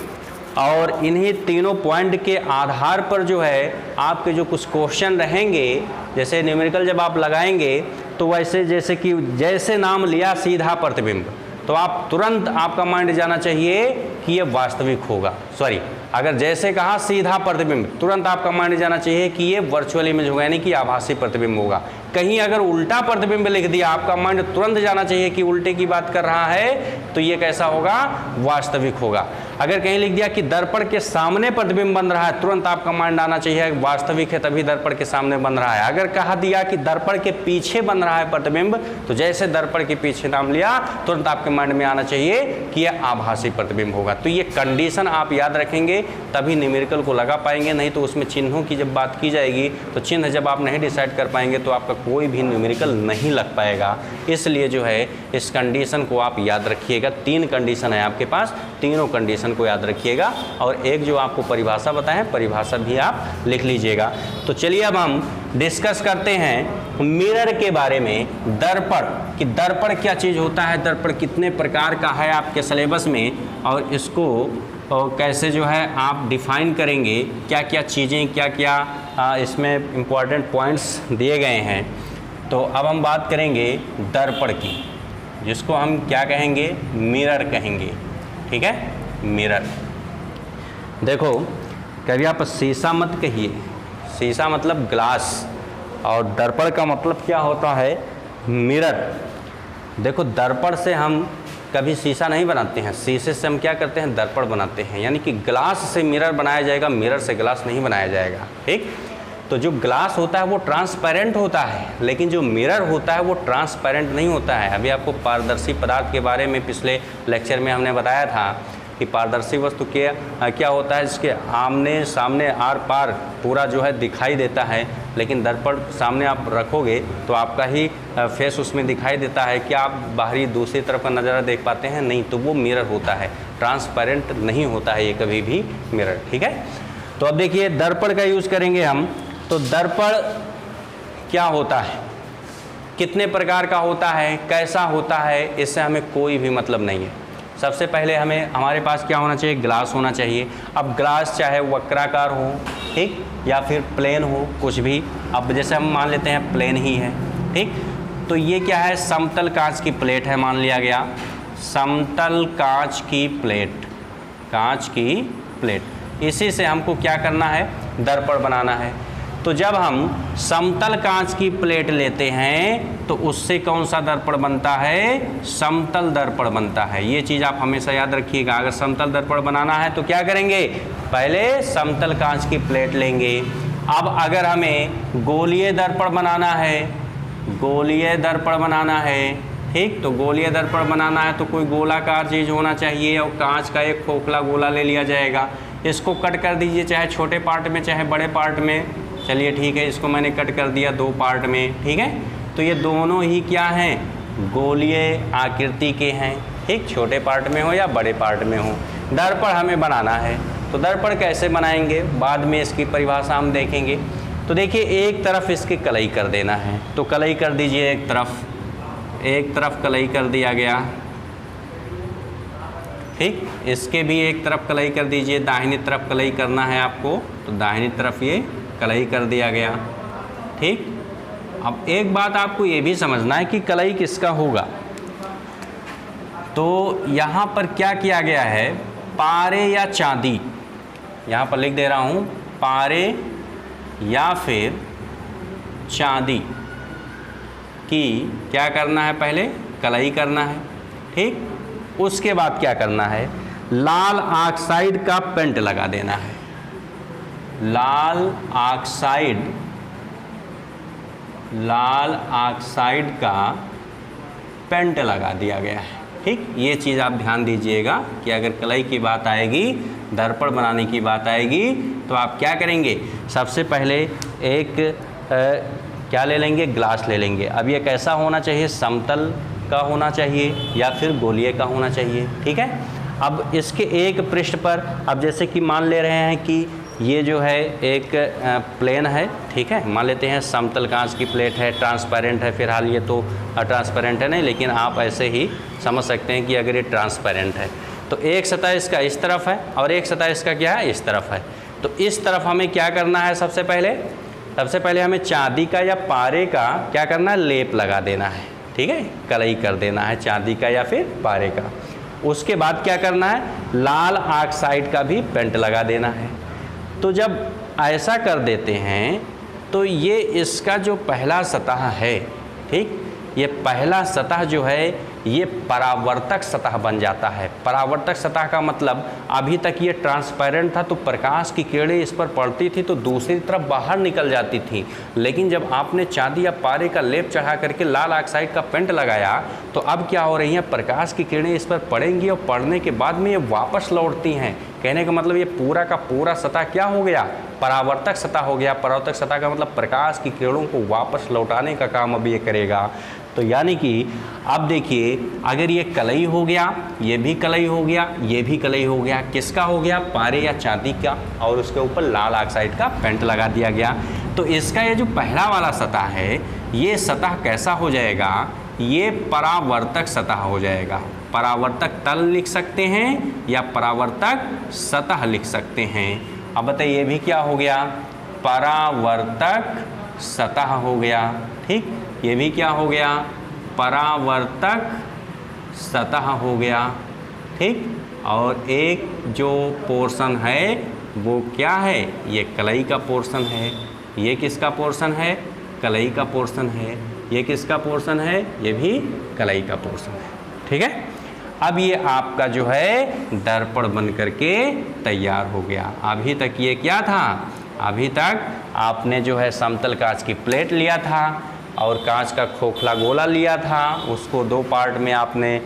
और इन्हीं तीनों पॉइंट के आधार पर जो है आपके जो कुछ क्वेश्चन रहेंगे, जैसे न्यूमेरिकल जब आप लगाएंगे तो वैसे जैसे कि जैसे नाम लिया सीधा प्रतिबिंब, तो आप तुरंत आपका माइंड जाना चाहिए कि ये वास्तविक होगा, सॉरी अगर जैसे कहा सीधा प्रतिबिंब, तुरंत आपका माइंड जाना चाहिए कि ये वर्चुअल इमेज होगा, यानी कि आभासी प्रतिबिंब होगा। कहीं अगर उल्टा प्रतिबिंब लिख दिया, आपका माइंड तुरंत जाना चाहिए कि उल्टे की बात कर रहा है, तो ये कैसा होगा, वास्तविक होगा। अगर कहीं लिख दिया कि दर्पण के सामने प्रतिबिंब बन रहा है, तुरंत आपका माइंड आना चाहिए वास्तविक है तभी दर्पण के सामने बन रहा है। अगर कहा दिया कि दर्पण के पीछे बन रहा है प्रतिबिंब, तो जैसे दर्पण के पीछे नाम लिया, तुरंत आपके माइंड में आना चाहिए कि यह आभासी प्रतिबिंब होगा। तो ये कंडीशन आप याद रखेंगे तभी न्यूमेरिकल को लगा पाएंगे, नहीं तो उसमें चिन्हों की जब बात की जाएगी तो चिन्ह जब आप नहीं डिसाइड कर पाएंगे तो आपका कोई भी न्यूमेरिकल नहीं लग पाएगा। इसलिए जो है इस कंडीशन को आप याद रखिएगा। 3 कंडीशन है आपके पास, तीनों कंडीशन को याद रखिएगा और एक जो आपको परिभाषा बताएं, परिभाषा भी आप लिख लीजिएगा। तो चलिए अब हम डिस्कस करते हैं मिरर के बारे में, दर्पण कि दर्पण क्या चीज़ होता है, दर्पण कितने प्रकार का है आपके सिलेबस में, और इसको कैसे जो है आप डिफाइन करेंगे, क्या क्या चीज़ें, क्या क्या इसमें इम्पॉर्टेंट पॉइंट्स दिए गए हैं। तो अब हम बात करेंगे दर्पण की, जिसको हम क्या कहेंगे, मिरर कहेंगे, ठीक है, मिरर। देखो कभी आप शीशा मत कहिए, शीशा मतलब ग्लास, और दर्पण का मतलब क्या होता है, मिरर। देखो दर्पण से हम कभी शीशा नहीं बनाते हैं, शीशे से हम क्या करते हैं, दर्पण बनाते हैं, यानी कि ग्लास से मिरर बनाया जाएगा, मिरर से ग्लास नहीं बनाया जाएगा, ठीक। तो जो ग्लास होता है वो ट्रांसपेरेंट होता है, लेकिन जो मिरर होता है वो ट्रांसपेरेंट नहीं होता है। अभी आपको पारदर्शी पदार्थ के बारे में पिछले लेक्चर में हमने बताया था कि पारदर्शी वस्तु क्या होता है, जिसके आमने सामने आर पार पूरा जो है दिखाई देता है, लेकिन दर्पण सामने आप रखोगे तो आपका ही फेस उसमें दिखाई देता है, क्या आप बाहरी दूसरी तरफ का नज़ारा देख पाते हैं, नहीं, तो वो मिरर होता है, ट्रांसपेरेंट नहीं होता है ये कभी भी मिरर, ठीक है। तो अब देखिए दर्पण का यूज़ करेंगे हम। तो दर्पण क्या होता है, कितने प्रकार का होता है, कैसा होता है, इससे हमें कोई भी मतलब नहीं है। सबसे पहले हमारे पास क्या होना चाहिए, ग्लास होना चाहिए। अब ग्लास चाहे वक्राकार हो, ठीक, या फिर प्लेन हो, कुछ भी। अब जैसे हम मान लेते हैं प्लेन ही है, ठीक। तो ये क्या है, समतल कांच की प्लेट है, मान लिया गया समतल कांच की प्लेट, कांच की प्लेट। इसी से हमको क्या करना है, दर्पण बनाना है। तो जब हम समतल कांच की प्लेट लेते हैं तो उससे कौन सा दर्पण बनता है, समतल दर्पण बनता है। ये चीज़ आप हमेशा याद रखिएगा। अगर समतल दर्पण बनाना है तो क्या करेंगे, पहले समतल कांच की प्लेट लेंगे। अब अगर हमें गोलीय दर्पण बनाना है, गोलीय दर्पण बनाना है, ठीक, तो गोलीय दर्पण बनाना है तो कोई गोलाकार चीज़ होना चाहिए और कांच का एक खोखला गोला ले लिया जाएगा। इसको कट कर दीजिए, चाहे छोटे पार्ट में चाहे बड़े पार्ट में। चलिए ठीक है, इसको मैंने कट कर दिया 2 पार्ट में, ठीक है। तो ये दोनों ही क्या हैं, गोलीय आकृति के हैं, ठीक, छोटे पार्ट में हो या बड़े पार्ट में हो। दर्पण हमें बनाना है, तो दर्पण कैसे बनाएंगे, बाद में इसकी परिभाषा हम देखेंगे। तो देखिए एक तरफ इसके कलई कर देना है, तो कलई कर दीजिए एक तरफ कलई कर दिया गया, ठीक। इसके भी एक तरफ कलई कर दीजिए, दाहिनी तरफ कलई करना है आपको, तो दाहिनी तरफ ये कलई कर दिया गया, ठीक। अब एक बात आपको ये भी समझना है कि कलई किसका होगा। तो यहाँ पर क्या किया गया है, पारे या चांदी, यहाँ पर लिख दे रहा हूँ, पारे या फिर चांदी की क्या करना है, पहले कलई करना है, ठीक। उसके बाद क्या करना है, लाल ऑक्साइड का पेंट लगा देना है, लाल ऑक्साइड का पेंट लगा दिया गया है, ठीक। ये चीज़ आप ध्यान दीजिएगा कि अगर कलई की बात आएगी, दर्पण बनाने की बात आएगी, तो आप क्या करेंगे, सबसे पहले एक क्या ले लेंगे, ग्लास ले लेंगे। अब ये कैसा होना चाहिए, समतल का होना चाहिए या फिर गोलीय का होना चाहिए, ठीक है। अब इसके एक पृष्ठ पर, अब जैसे कि मान ले रहे हैं कि ये जो है एक प्लेन है, ठीक है, मान लेते हैं समतल कांच की प्लेट है, ट्रांसपेरेंट है, फिलहाल ये तो ट्रांसपेरेंट है नहीं, लेकिन आप ऐसे ही समझ सकते हैं कि अगर ये ट्रांसपेरेंट है तो एक सतह इसका इस तरफ है और एक सतह इसका क्या है, इस तरफ है। तो इस तरफ हमें क्या करना है, सबसे पहले हमें चांदी का या पारे का क्या करना है, लेप लगा देना है, ठीक है, कलई कर देना है चांदी का या फिर पारे का। उसके बाद क्या करना है, लाल ऑक्साइड का भी पेंट लगा देना है। तो जब ऐसा कर देते हैं तो ये इसका जो पहला सतह है, ठीक, ये पहला सतह जो है ये परावर्तक सतह बन जाता है। परावर्तक सतह का मतलब अभी तक ये ट्रांसपेरेंट था तो प्रकाश की किरणें इस पर पड़ती थी तो दूसरी तरफ बाहर निकल जाती थी, लेकिन जब आपने चांदी या पारे का लेप चढ़ा करके लाल ऑक्साइड का पेंट लगाया तो अब क्या हो रही हैं, प्रकाश की किरणें इस पर पड़ेंगी और पड़ने के बाद में ये वापस लौटती हैं। कहने का मतलब ये पूरा का पूरा सतह क्या हो गया, परावर्तक सतह हो गया। परावर्तक सतह का मतलब प्रकाश की किरणों को वापस लौटाने का काम अब ये करेगा। तो यानी कि अब देखिए, अगर ये कलई हो गया, ये भी कलई हो गया, ये भी कलई हो गया, किसका हो गया, पारे या चांदी का, और उसके ऊपर लाल ऑक्साइड का पेंट लगा दिया गया। तो इसका ये जो पहला वाला सतह है ये सतह कैसा हो जाएगा, ये परावर्तक सतह हो जाएगा। परावर्तक तल लिख सकते हैं या परावर्तक सतह लिख सकते हैं। अब बताइए ये भी क्या हो गया, परावर्तक सतह हो गया, ठीक, ये भी क्या हो गया, परावर्तक सतह हो गया, ठीक। और एक जो पोर्शन है वो क्या है, ये कलई का पोर्शन है। ये किसका पोर्शन है, कलई का पोर्शन है। ये किसका पोर्शन है, ये भी कलई का पोर्शन है, ठीक है। अब ये आपका जो है दर्पण बन करके तैयार हो गया। अभी तक ये क्या था, अभी तक आपने जो है समतल कांच की प्लेट लिया था और कांच का खोखला गोला लिया था, उसको दो पार्ट में आपने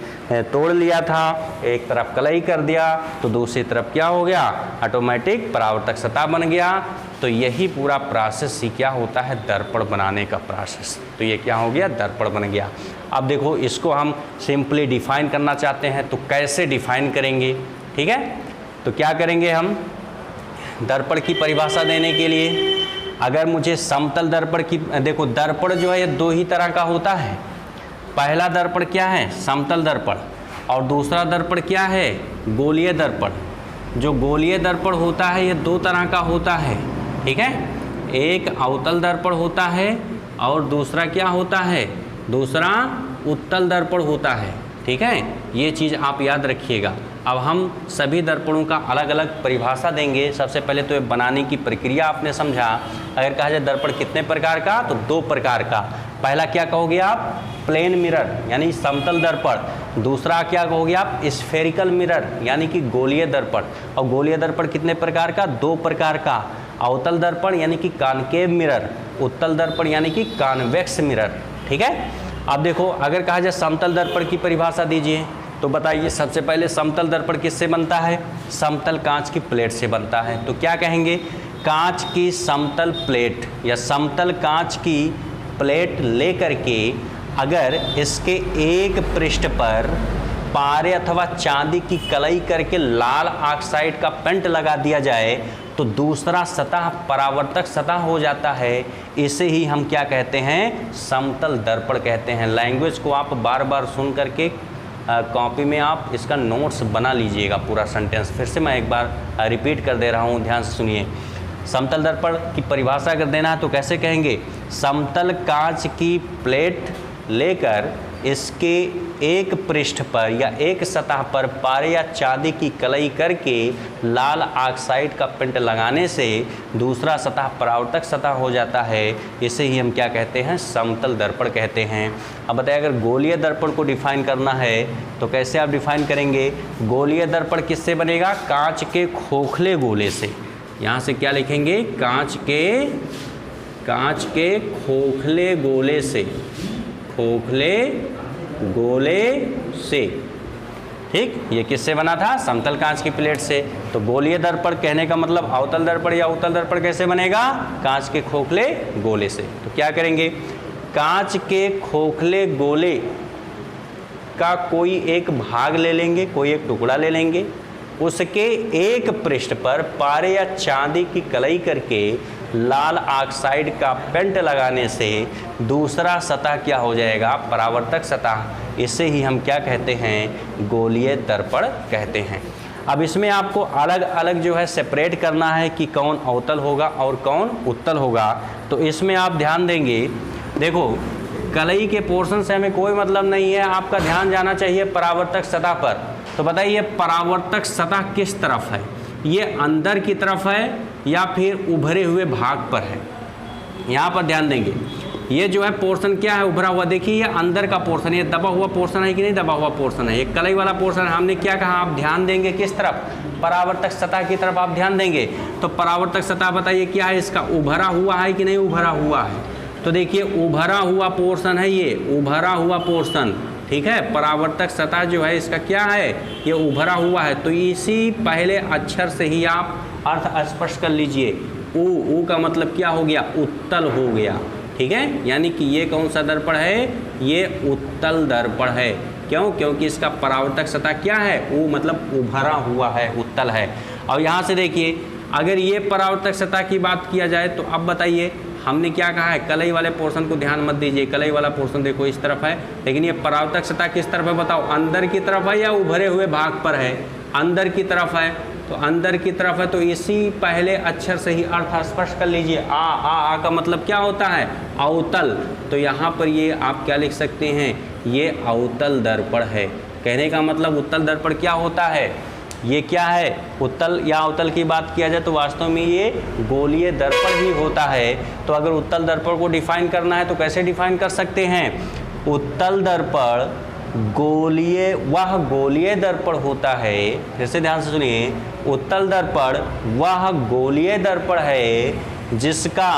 तोड़ लिया था, एक तरफ कलई कर दिया तो दूसरी तरफ क्या हो गया, ऑटोमेटिक परावर्तक सतह बन गया। तो यही पूरा प्रोसेस ही क्या होता है, दर्पण बनाने का प्रोसेस। तो ये क्या हो गया, दर्पण बन गया। अब देखो इसको हम सिंपली डिफाइन करना चाहते हैं तो कैसे डिफाइन करेंगे, ठीक है। तो क्या करेंगे हम, दर्पण की परिभाषा देने के लिए अगर मुझे समतल दर्पण की, देखो दर्पण जो है ये दो ही तरह का होता है। पहला दर्पण क्या है, समतल दर्पण, और दूसरा दर्पण क्या है, गोलीय दर्पण। जो गोलीय दर्पण होता है ये दो तरह का होता है, ठीक है। एक अवतल दर्पण होता है और दूसरा क्या होता है, दूसरा उत्तल दर्पण होता है, ठीक है। ये चीज़ आप याद रखिएगा। अब हम सभी दर्पणों का अलग अलग परिभाषा देंगे। सबसे पहले तो ये बनाने की प्रक्रिया आपने समझा। अगर कहा जाए दर्पण कितने प्रकार का, तो दो प्रकार का। पहला क्या कहोगे आप, प्लेन मिरर यानी समतल दर्पण। दूसरा क्या कहोगे आप, स्फेरिकल मिरर यानी कि गोलीय दर्पण। और गोलीय दर्पण कितने प्रकार का, दो प्रकार का। अवतल दर्पण यानी कि कॉनकेव मिरर, उत्तल दर्पण यानी कि कॉन्वेक्स मिरर, ठीक है। अब देखो अगर कहा जाए समतल दर्पण की परिभाषा दीजिए तो बताइए, सबसे पहले समतल दर्पण किससे बनता है, समतल कांच की प्लेट से बनता है। तो क्या कहेंगे, कांच की समतल प्लेट या समतल कांच की प्लेट लेकर के अगर इसके एक पृष्ठ पर पारे अथवा चांदी की कलई करके लाल ऑक्साइड का पेंट लगा दिया जाए तो दूसरा सतह परावर्तक सतह हो जाता है। इसे ही हम क्या कहते हैं, समतल दर्पण कहते हैं। लैंग्वेज को आप बार बार सुन करके कॉपी में आप इसका नोट्स बना लीजिएगा, पूरा सेंटेंस। फिर से मैं एक बार रिपीट कर दे रहा हूँ, ध्यान से सुनिए। समतल दर्पण की परिभाषा अगर देना है तो कैसे कहेंगे, समतल कांच की प्लेट लेकर इसके एक पृष्ठ पर या एक सतह पर पारे या चांदी की कलई करके लाल ऑक्साइड का पेंट लगाने से दूसरा सतह परावर्तक सतह हो जाता है। इसे ही हम क्या कहते हैं, समतल दर्पण कहते हैं। अब बताइए अगर गोलीय दर्पण को डिफाइन करना है तो कैसे आप डिफाइन करेंगे। गोलीय दर्पण किससे बनेगा, कांच के खोखले गोले से। यहाँ से क्या लिखेंगे, कांच के खोखले गोले से, खोखले गोले से, ठीक। ये किससे बना था, समतल कांच की प्लेट से। तो गोलीय दर्पण कहने का मतलब अवतल दर्पण या उत्तल दर्पण कैसे बनेगा, कांच के खोखले गोले से। तो क्या करेंगे, कांच के खोखले गोले का कोई एक भाग ले लेंगे, कोई एक टुकड़ा ले लेंगे, उसके एक पृष्ठ पर पारे या चांदी की कलई करके लाल ऑक्साइड का पेंट लगाने से दूसरा सतह क्या हो जाएगा, परावर्तक सतह। इसे ही हम क्या कहते हैं, गोलीय दर्पण कहते हैं। अब इसमें आपको अलग अलग जो है सेपरेट करना है कि कौन अवतल होगा और कौन उत्तल होगा। तो इसमें आप ध्यान देंगे, देखो कलई के पोर्शन से हमें कोई मतलब नहीं है, आपका ध्यान जाना चाहिए परावर्तक सतह पर। तो बताइए परावर्तक सतह किस तरफ है, ये अंदर की तरफ है या फिर उभरे हुए भाग पर है। यहाँ पर ध्यान देंगे, ये जो है पोर्शन क्या है, उभरा हुआ। देखिए ये अंदर का पोर्शन, ये दबा हुआ पोर्शन है कि नहीं, दबा हुआ पोर्शन है। ये कलई वाला पोर्शन है। हमने क्या कहा, आप ध्यान देंगे किस तरफ, परावर्तक सतह की तरफ आप ध्यान देंगे। तो परावर्तक सतह बताइए क्या है, इसका उभरा हुआ है कि नहीं उभरा हुआ है। तो देखिए उभरा हुआ पोर्शन है, ये उभरा हुआ पोर्शन, ठीक है। परावर्तक सतह जो है इसका क्या है, ये उभरा हुआ है। तो इसी पहले अक्षर से ही आप अर्थ स्पष्ट कर लीजिए। ऊ का मतलब क्या हो गया, उत्तल हो गया, ठीक है। यानी कि ये कौन सा दर्पण है, ये उत्तल दर्पण है। क्यों, क्योंकि इसका परावर्तक सतह क्या है, ऊ मतलब उभरा हुआ है, उत्तल है। और यहाँ से देखिए अगर ये परावर्तक सतह की बात किया जाए तो अब बताइए हमने क्या कहा है, कलई वाले पोर्शन को ध्यान मत दीजिए, कलई वाला पोर्शन देखो इस तरफ है, लेकिन ये परावर्तक सतह किस तरफ है बताओ, अंदर की तरफ है या उभरे हुए भाग पर है, अंदर की तरफ है। तो अंदर की तरफ है, तो इसी पहले अक्षर से ही अर्थ स्पष्ट कर लीजिए। आ का मतलब क्या होता है, अवतल। तो यहाँ पर ये आप क्या लिख सकते हैं, ये अवतल दर्पण है। कहने का मतलब उत्तल दर्पण क्या होता है, ये क्या है, उत्तल या अवतल की बात किया जाए तो वास्तव में ये गोलीय दर्पण ही होता है। तो अगर उत्तल दर्पण को डिफाइन करना है तो कैसे डिफाइन कर सकते हैं, उत्तल दर्पण गोलीय, वह गोलीय दर्पण होता है, फिर से ध्यान से सुनिए, उत्तल दर्पण वह गोलीय दर्पण है जिसका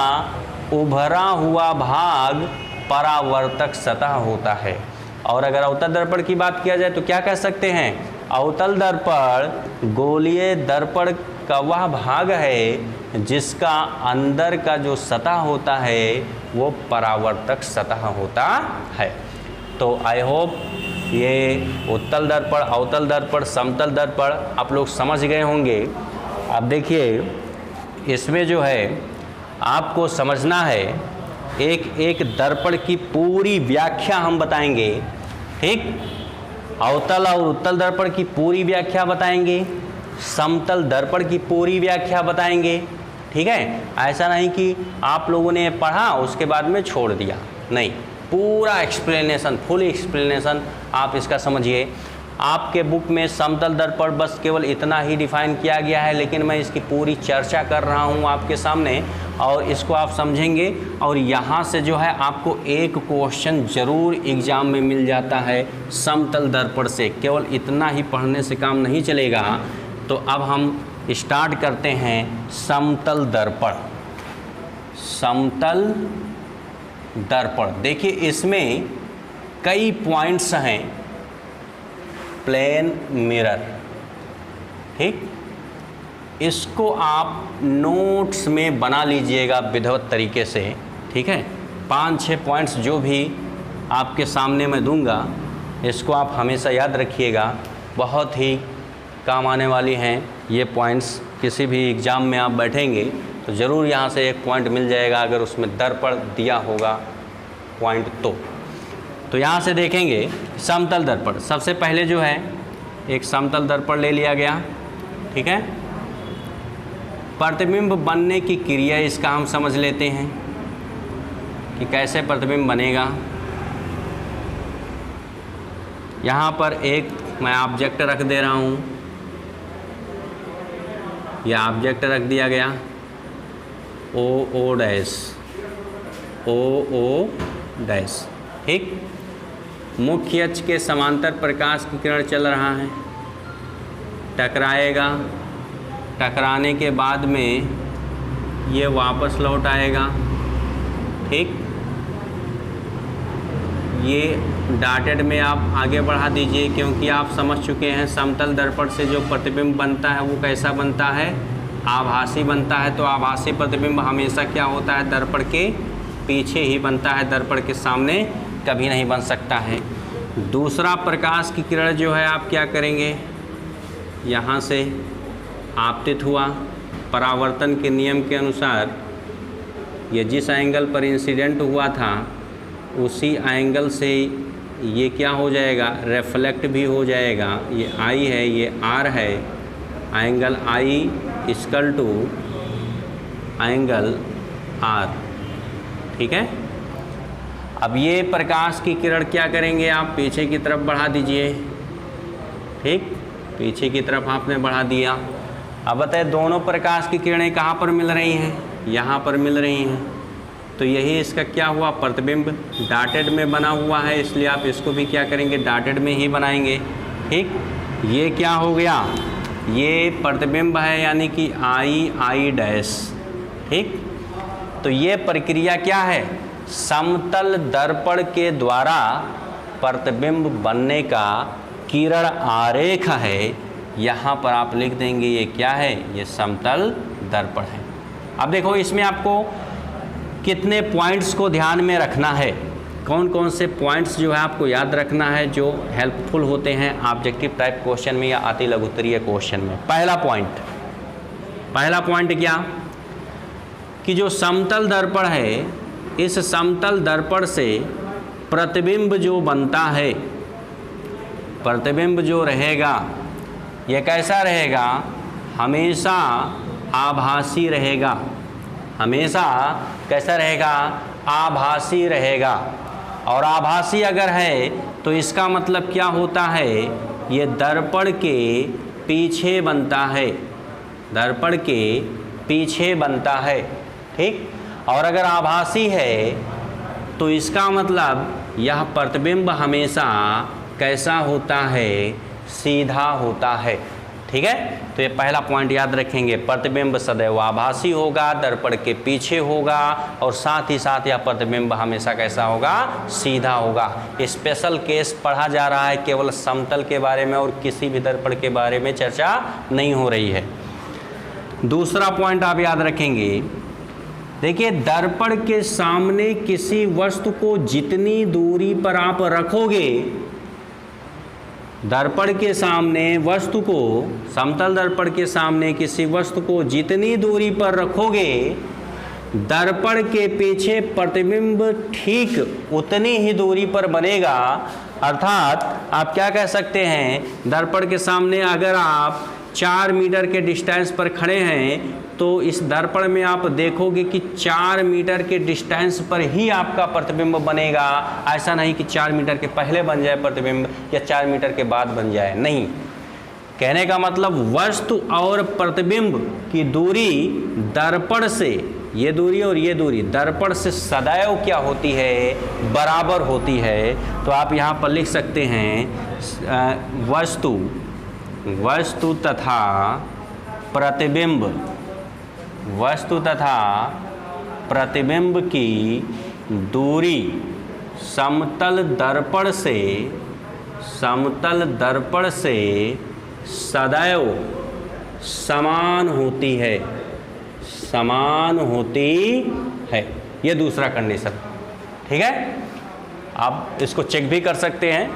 उभरा हुआ भाग परावर्तक सतह होता है। और अगर अवतल दर्पण की बात किया जाए तो क्या कह सकते हैं, अवतल दर्पण गोलीय दर्पण का वह भाग है जिसका अंदर का जो सतह होता है वो परावर्तक सतह होता है। तो आई होप ये उत्तल दर्पण, अवतल दर्पण, समतल दर्पण आप लोग समझ गए होंगे। अब देखिए इसमें जो है आपको समझना है, एक एक दर्पण की पूरी व्याख्या हम बताएंगे, ठीक। अवतल और उत्तल दर्पण की पूरी व्याख्या बताएंगे, समतल दर्पण की पूरी व्याख्या बताएंगे, ठीक है। ऐसा नहीं कि आप लोगों ने पढ़ा उसके बाद में छोड़ दिया, नहीं, पूरा एक्सप्लेनेशन, फुल एक्सप्लेनेशन आप इसका समझिए। आपके बुक में समतल दर्पण बस केवल इतना ही डिफाइन किया गया है, लेकिन मैं इसकी पूरी चर्चा कर रहा हूँ आपके सामने और इसको आप समझेंगे। और यहाँ से जो है आपको एक क्वेश्चन ज़रूर एग्ज़ाम में मिल जाता है समतल दर्पण से, केवल इतना ही पढ़ने से काम नहीं चलेगा। तो अब हम स्टार्ट करते हैं समतल दर्पण। समतल दर्पण देखिए इसमें कई पॉइंट्स हैं, प्लेन मिरर, ठीक। इसको आप नोट्स में बना लीजिएगा विधिवत तरीके से, ठीक है। 5-6 पॉइंट्स जो भी आपके सामने मैं दूंगा इसको आप हमेशा याद रखिएगा, बहुत ही काम आने वाली हैं ये पॉइंट्स। किसी भी एग्ज़ाम में आप बैठेंगे तो ज़रूर यहाँ से एक पॉइंट मिल जाएगा अगर उसमें दर्पण दिया होगा पॉइंट तो यहाँ से देखेंगे समतल दर्पण। सबसे पहले जो है एक समतल दर्पण ले लिया गया, ठीक है। प्रतिबिंब बनने की क्रिया इसका हम समझ लेते हैं कि कैसे प्रतिबिंब बनेगा। यहाँ पर एक मैं ऑब्जेक्ट रख दे रहा हूँ, यह ऑब्जेक्ट रख दिया गया ओ डैश, ओ डैश, ठीक। मुख्य अक्ष के समांतर प्रकाश की किरण चल रहा है, टकराएगा, टकराने के बाद में ये वापस लौट आएगा, ठीक। ये डॉटेड में आप आगे बढ़ा दीजिए क्योंकि आप समझ चुके हैं समतल दर्पण से जो प्रतिबिंब बनता है वो कैसा बनता है, आभासी बनता है। तो आभासी प्रतिबिंब हमेशा क्या होता है, दर्पण के पीछे ही बनता है, दर्पण के सामने कभी नहीं बन सकता है। दूसरा, प्रकाश की किरण जो है आप क्या करेंगे, यहाँ से आपतित हुआ, परावर्तन के नियम के अनुसार ये जिस एंगल पर इंसिडेंट हुआ था उसी एंगल से ये क्या हो जाएगा, रिफ्लेक्ट भी हो जाएगा। ये आई है, ये आर है, angle I equal to angle R, ठीक है। अब ये प्रकाश की किरण क्या करेंगे, आप पीछे की तरफ बढ़ा दीजिए, ठीक, पीछे की तरफ आपने बढ़ा दिया। अब बताए दोनों प्रकाश की किरणें कहाँ पर मिल रही हैं, यहाँ पर मिल रही हैं, तो यही इसका क्या हुआ, प्रतिबिंब डॉटेड में बना हुआ है, इसलिए आप इसको भी क्या करेंगे, डॉटेड में ही बनाएंगे, ठीक। ये क्या हो गया, ये प्रतिबिंब है, यानी कि आई डैश, ठीक। तो ये प्रक्रिया क्या है, समतल दर्पण के द्वारा प्रतिबिंब बनने का किरण आरेख है। यहाँ पर आप लिख देंगे ये क्या है, ये समतल दर्पण है। अब देखो इसमें आपको कितने पॉइंट्स को ध्यान में रखना है, कौन कौन से पॉइंट्स जो है आपको याद रखना है जो हेल्पफुल होते हैं ऑब्जेक्टिव टाइप क्वेश्चन में या अति लघुत्तरीय क्वेश्चन में। पहला पॉइंट क्या, कि जो समतल दर्पण है, इस समतल दर्पण से प्रतिबिंब जो बनता है, प्रतिबिंब जो रहेगा ये कैसा रहेगा, हमेशा आभासी रहेगा, हमेशा कैसा रहेगा, आभासी रहेगा। और आभासी अगर है तो इसका मतलब क्या होता है, ये दर्पण के पीछे बनता है, दर्पण के पीछे बनता है, ठीक। और अगर आभासी है तो इसका मतलब यह प्रतिबिंब हमेशा कैसा होता है, सीधा होता है, ठीक है। तो ये पहला पॉइंट याद रखेंगे, प्रतिबिंब सदैव आभासी होगा, दर्पण के पीछे होगा, और साथ ही साथ यह प्रतिबिंब हमेशा कैसा होगा, सीधा होगा। स्पेशल केस पढ़ा जा रहा है, केवल समतल के बारे में और किसी भी दर्पण के बारे में चर्चा नहीं हो रही है। दूसरा पॉइंट आप याद रखेंगे, देखिए दर्पण के सामने किसी वस्तु को जितनी दूरी पर आप रखोगे, दर्पण के सामने वस्तु को, समतल दर्पण के सामने किसी वस्तु को जितनी दूरी पर रखोगे, दर्पण के पीछे प्रतिबिंब ठीक उतनी ही दूरी पर बनेगा। अर्थात आप क्या कह सकते हैं, दर्पण के सामने अगर आप 4 मीटर के डिस्टेंस पर खड़े हैं तो इस दर्पण में आप देखोगे कि 4 मीटर के डिस्टेंस पर ही आपका प्रतिबिंब बनेगा। ऐसा नहीं कि 4 मीटर के पहले बन जाए प्रतिबिंब या 4 मीटर के बाद बन जाए, नहीं। कहने का मतलब वस्तु और प्रतिबिंब की दूरी दर्पण से, ये दूरी और ये दूरी दर्पण से सदैव क्या होती है, बराबर होती है। तो आप यहाँ पर लिख सकते हैं वस्तु तथा प्रतिबिंब, वस्तु तथा प्रतिबिंब की दूरी समतल दर्पण से सदैव समान होती है, समान होती है। ये दूसरा कंडीशन, ठीक है। आप इसको चेक भी कर सकते हैं,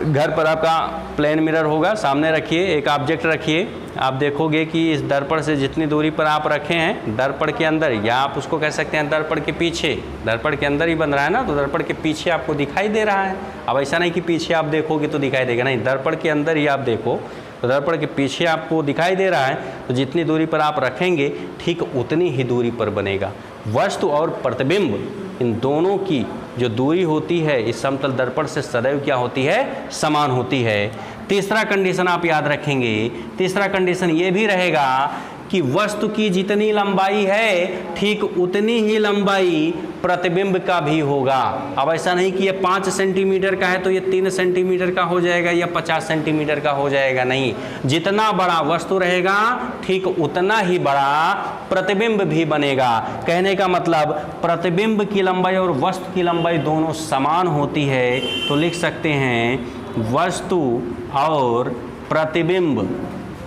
घर पर आपका प्लेन मिरर होगा, सामने रखिए, एक ऑब्जेक्ट रखिए, आप देखोगे कि इस दर्पण से जितनी दूरी पर आप रखे हैं, दर्पण के अंदर, या आप उसको कह सकते हैं दर्पण के पीछे, दर्पण के अंदर ही बन रहा है ना, तो दर्पण के पीछे आपको दिखाई दे रहा है। अब ऐसा नहीं कि पीछे आप देखोगे तो दिखाई देगा, नहीं, दर्पण के अंदर ही आप देखो तो दर्पण के पीछे आपको दिखाई दे रहा है, तो जितनी दूरी पर आप रखेंगे ठीक उतनी ही दूरी पर बनेगा। वस्तु और प्रतिबिंब इन दोनों की जो दूरी होती है इस समतल दर्पण से सदैव क्या होती है, समान होती है। तीसरा कंडीशन आप याद रखेंगे, तीसरा कंडीशन ये भी रहेगा कि वस्तु की जितनी लंबाई है ठीक उतनी ही लंबाई प्रतिबिंब का भी होगा। अब ऐसा नहीं कि ये 5 सेंटीमीटर का है तो ये 3 सेंटीमीटर का हो जाएगा या 50 सेंटीमीटर का हो जाएगा, नहीं। जितना बड़ा वस्तु रहेगा ठीक उतना ही बड़ा प्रतिबिंब भी बनेगा। कहने का मतलब प्रतिबिंब की लंबाई और वस्तु की लंबाई दोनों समान होती है। तो लिख सकते हैं वस्तु और प्रतिबिंब,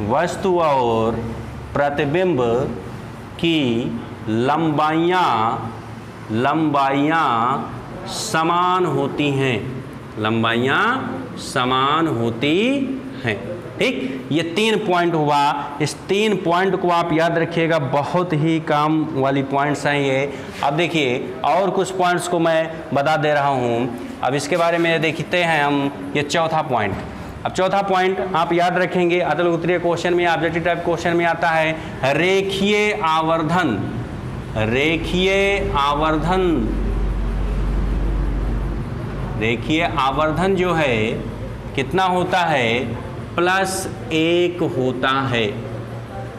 वस्तु और प्रतिबिंब की लंबाइयाँ समान होती हैं, लंबाइयाँ समान होती हैं, ठीक। ये 3 पॉइंट हुआ। इस 3 पॉइंट को आप याद रखिएगा, बहुत ही काम वाली पॉइंट्स हैं ये। अब देखिए और कुछ पॉइंट्स को मैं बता दे रहा हूँ अब इसके बारे में देखते हैं हम ये चौथा पॉइंट। अब चौथा पॉइंट आप याद रखेंगे, अतल उत्तरीय क्वेश्चन में, ऑब्जेक्टिव टाइप क्वेश्चन में आता है रेखीय आवर्धन। रेखीय आवर्धन, रेखीय आवर्धन जो है कितना होता है, +1 होता है,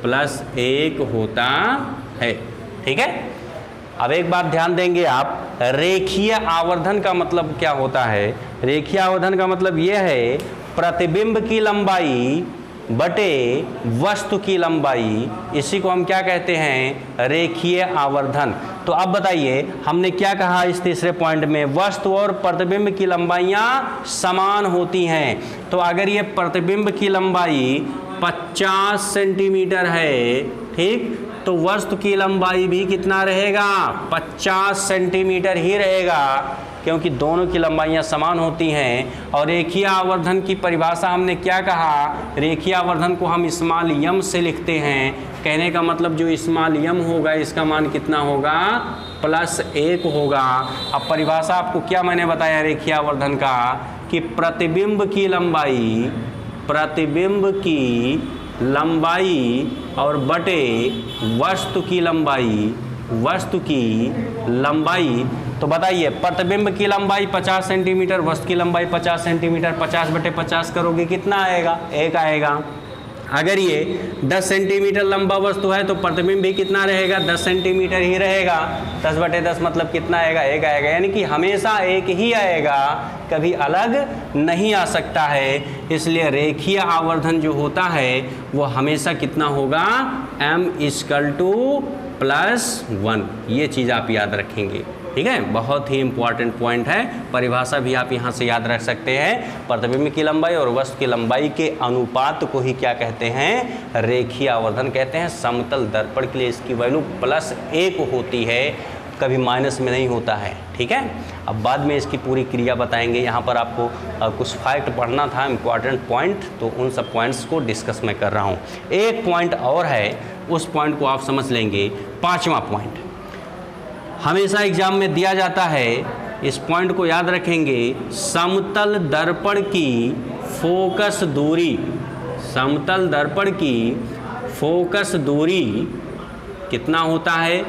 +1 होता है। ठीक है। अब एक बात ध्यान देंगे आप, रेखीय आवर्धन का मतलब क्या होता है? रेखीय आवर्धन का मतलब यह है प्रतिबिंब की लंबाई बटे वस्तु की लंबाई, इसी को हम क्या कहते हैं, रेखीय आवर्धन। तो अब बताइए हमने क्या कहा इस तीसरे पॉइंट में, वस्तु और प्रतिबिंब की लंबाइयाँ समान होती हैं। तो अगर ये प्रतिबिंब की लंबाई 50 सेंटीमीटर है, ठीक, तो वस्तु की लंबाई भी कितना रहेगा, 50 सेंटीमीटर ही रहेगा, क्योंकि दोनों की लंबाइयाँ समान होती हैं। और रेखीय आवर्धन की परिभाषा हमने क्या कहा, रेखीय आवर्धन को हम स्मॉल यम से लिखते हैं। कहने का मतलब जो स्मॉल यम होगा इसका मान कितना होगा, +1 होगा। अब परिभाषा आपको क्या मैंने बताया रेखीय आवर्धन का, कि प्रतिबिंब की लंबाई, प्रतिबिंब की लंबाई और बटे वस्तु की लंबाई, वस्तु की लंबाई। तो बताइए प्रतिबिंब की लंबाई 50 सेंटीमीटर, वस्तु की लंबाई 50 सेंटीमीटर, 50 बटे 50 करोगे कितना आएगा, 1 आएगा। अगर ये 10 सेंटीमीटर लंबा वस्तु है तो प्रतिबिंब भी कितना रहेगा, 10 सेंटीमीटर ही रहेगा। 10 बटे 10 मतलब कितना आएगा, 1 आएगा। यानी कि हमेशा 1 ही आएगा, कभी अलग नहीं आ सकता है। इसलिए रेखीय आवर्धन जो होता है वो हमेशा कितना होगा, m=+1। ये चीज़ आप याद रखेंगे। ठीक है, बहुत ही इंपॉर्टेंट पॉइंट है। परिभाषा भी आप यहाँ से याद रख सकते हैं। प्रतिबिंब की लंबाई और वस्तु की लंबाई के अनुपात को ही क्या कहते हैं, रेखीय आवर्धन कहते हैं। समतल दर्पण के लिए इसकी वैल्यू +1 होती है, कभी माइनस में नहीं होता है। ठीक है। अब बाद में इसकी पूरी क्रिया बताएंगे। यहाँ पर आपको कुछ फैक्ट पढ़ना था, इंपॉर्टेंट पॉइंट, तो उन सब पॉइंट्स को डिस्कस मैं कर रहा हूँ। एक पॉइंट और है, उस पॉइंट को आप समझ लेंगे। 5वां पॉइंट हमेशा एग्जाम में दिया जाता है, इस पॉइंट को याद रखेंगे। समतल दर्पण की फोकस दूरी, समतल दर्पण की फोकस दूरी कितना होता है,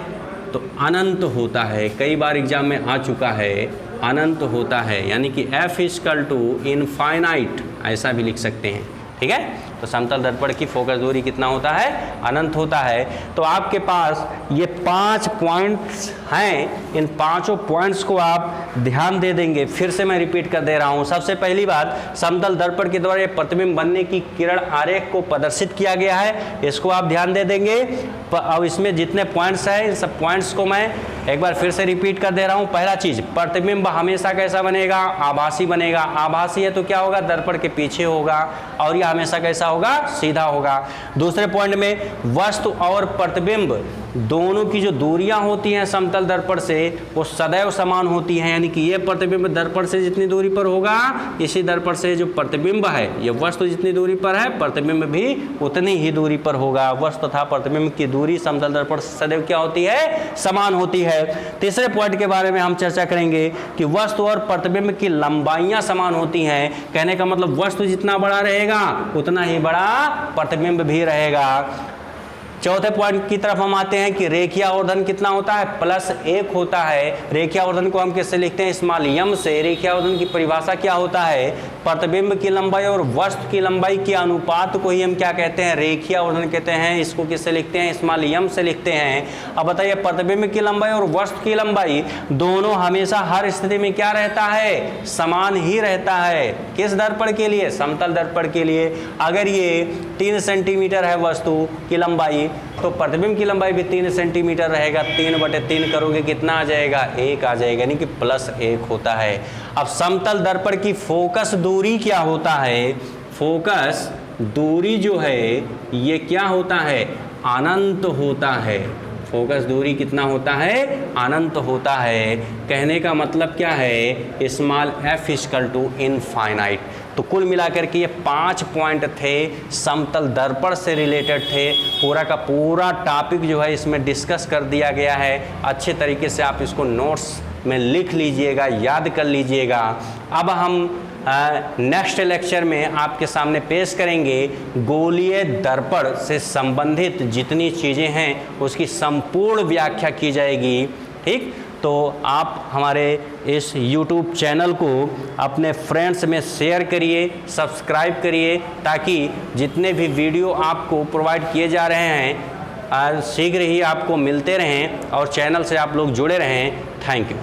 तो अनंत होता है। कई बार एग्जाम में आ चुका है, अनंत होता है, यानी कि f=इनफाइनाइट, ऐसा भी लिख सकते हैं। ठीक है। तो समतल दर्पण की फोकस दूरी कितना होता है, अनंत होता है। तो आपके पास ये 5 पॉइंट्स हैं, इन 5 पॉइंट्स को आप ध्यान दे देंगे। फिर से मैं रिपीट कर दे रहा हूँ। सबसे पहली बात, समतल दर्पण के द्वारा ये प्रतिबिंब बनने की किरण आरेख को प्रदर्शित किया गया है, इसको आप ध्यान दे देंगे। अब इसमें जितने पॉइंट्स हैं, इन सब पॉइंट्स को मैं एक बार फिर से रिपीट कर दे रहा हूँ। पहला चीज़, प्रतिबिंब हमेशा कैसा बनेगा, आभासी बनेगा। आभासी है तो क्या होगा, दर्पण के पीछे होगा, और यह हमेशा कैसा होगा, सीधा होगा। दूसरे पॉइंट में, वस्तु और प्रतिबिंब दोनों की जो दूरियां होती हैं समतल दर्पण से, वो सदैव समान होती हैं। यानी कि ये प्रतिबिंब दर्पण से जितनी दूरी पर होगा, इसी दर्पण से जो प्रतिबिंब है, ये वस्तु जितनी दूरी पर है, प्रतिबिंब भी उतनी ही दूरी पर होगा। वस्तु तथा प्रतिबिंब की दूरी समतल दर्पण से सदैव क्या होती है, समान होती है। तीसरे पॉइंट के बारे में हम चर्चा करेंगे कि वस्तु और प्रतिबिंब की लंबाइयां समान होती हैं। कहने का मतलब वस्तु जितना बड़ा रहेगा उतना ही बड़ा प्रतिबिंब भी रहेगा। चौथे पॉइंट की तरफ हम आते हैं कि रेखीय आवर्धन कितना होता है, +1 होता है। रेखीय आवर्धन को हम किससे लिखते हैं, स्मॉल यम से। रेखीय आवर्धन की परिभाषा क्या होता है, प्रतिबिंब की लंबाई और वस्तु की लंबाई के अनुपात को ही हम क्या कहते हैं, रेखीय आवर्धन कहते हैं। इसको किससे लिखते हैं, स्मॉल यम से लिखते हैं। अब बताइए, प्रतिबिंब की लंबाई और वस्तु की लंबाई दोनों हमेशा हर स्थिति में क्या रहता है, समान ही रहता है। किस दर्पण के लिए, समतल दर्पण के लिए। अगर ये 3 सेंटीमीटर है वस्तु की लंबाई, तो प्रतिबिंब की लंबाई भी 3 सेंटीमीटर रहेगा। 3/3 करोगे कितना आ जाएगा, 1 आ जाएगा, यानी कि +1 होता है। अब समतल दर्पण की फोकस दूरी क्या होता है, फोकस दूरी जो है ये क्या होता है, अनंत होता है। फोकस दूरी कितना होता है, अनंत होता है। कहने का मतलब क्या है, स्मॉल f=इनफाइनाइट। तो कुल मिलाकर के ये 5 पॉइंट थे, समतल दर्पण से रिलेटेड थे। पूरा का पूरा टॉपिक जो है इसमें डिस्कस कर दिया गया है। अच्छे तरीके से आप इसको नोट्स में लिख लीजिएगा, याद कर लीजिएगा। अब हम नेक्स्ट लेक्चर में आपके सामने पेश करेंगे गोलीय दर्पण से संबंधित जितनी चीज़ें हैं उसकी संपूर्ण व्याख्या की जाएगी। ठीक, तो आप हमारे इस YouTube चैनल को अपने फ्रेंड्स में शेयर करिए, सब्सक्राइब करिए, ताकि जितने भी वीडियो आपको प्रोवाइड किए जा रहे हैं शीघ्र ही आपको मिलते रहें और चैनल से आप लोग जुड़े रहें। Thank you.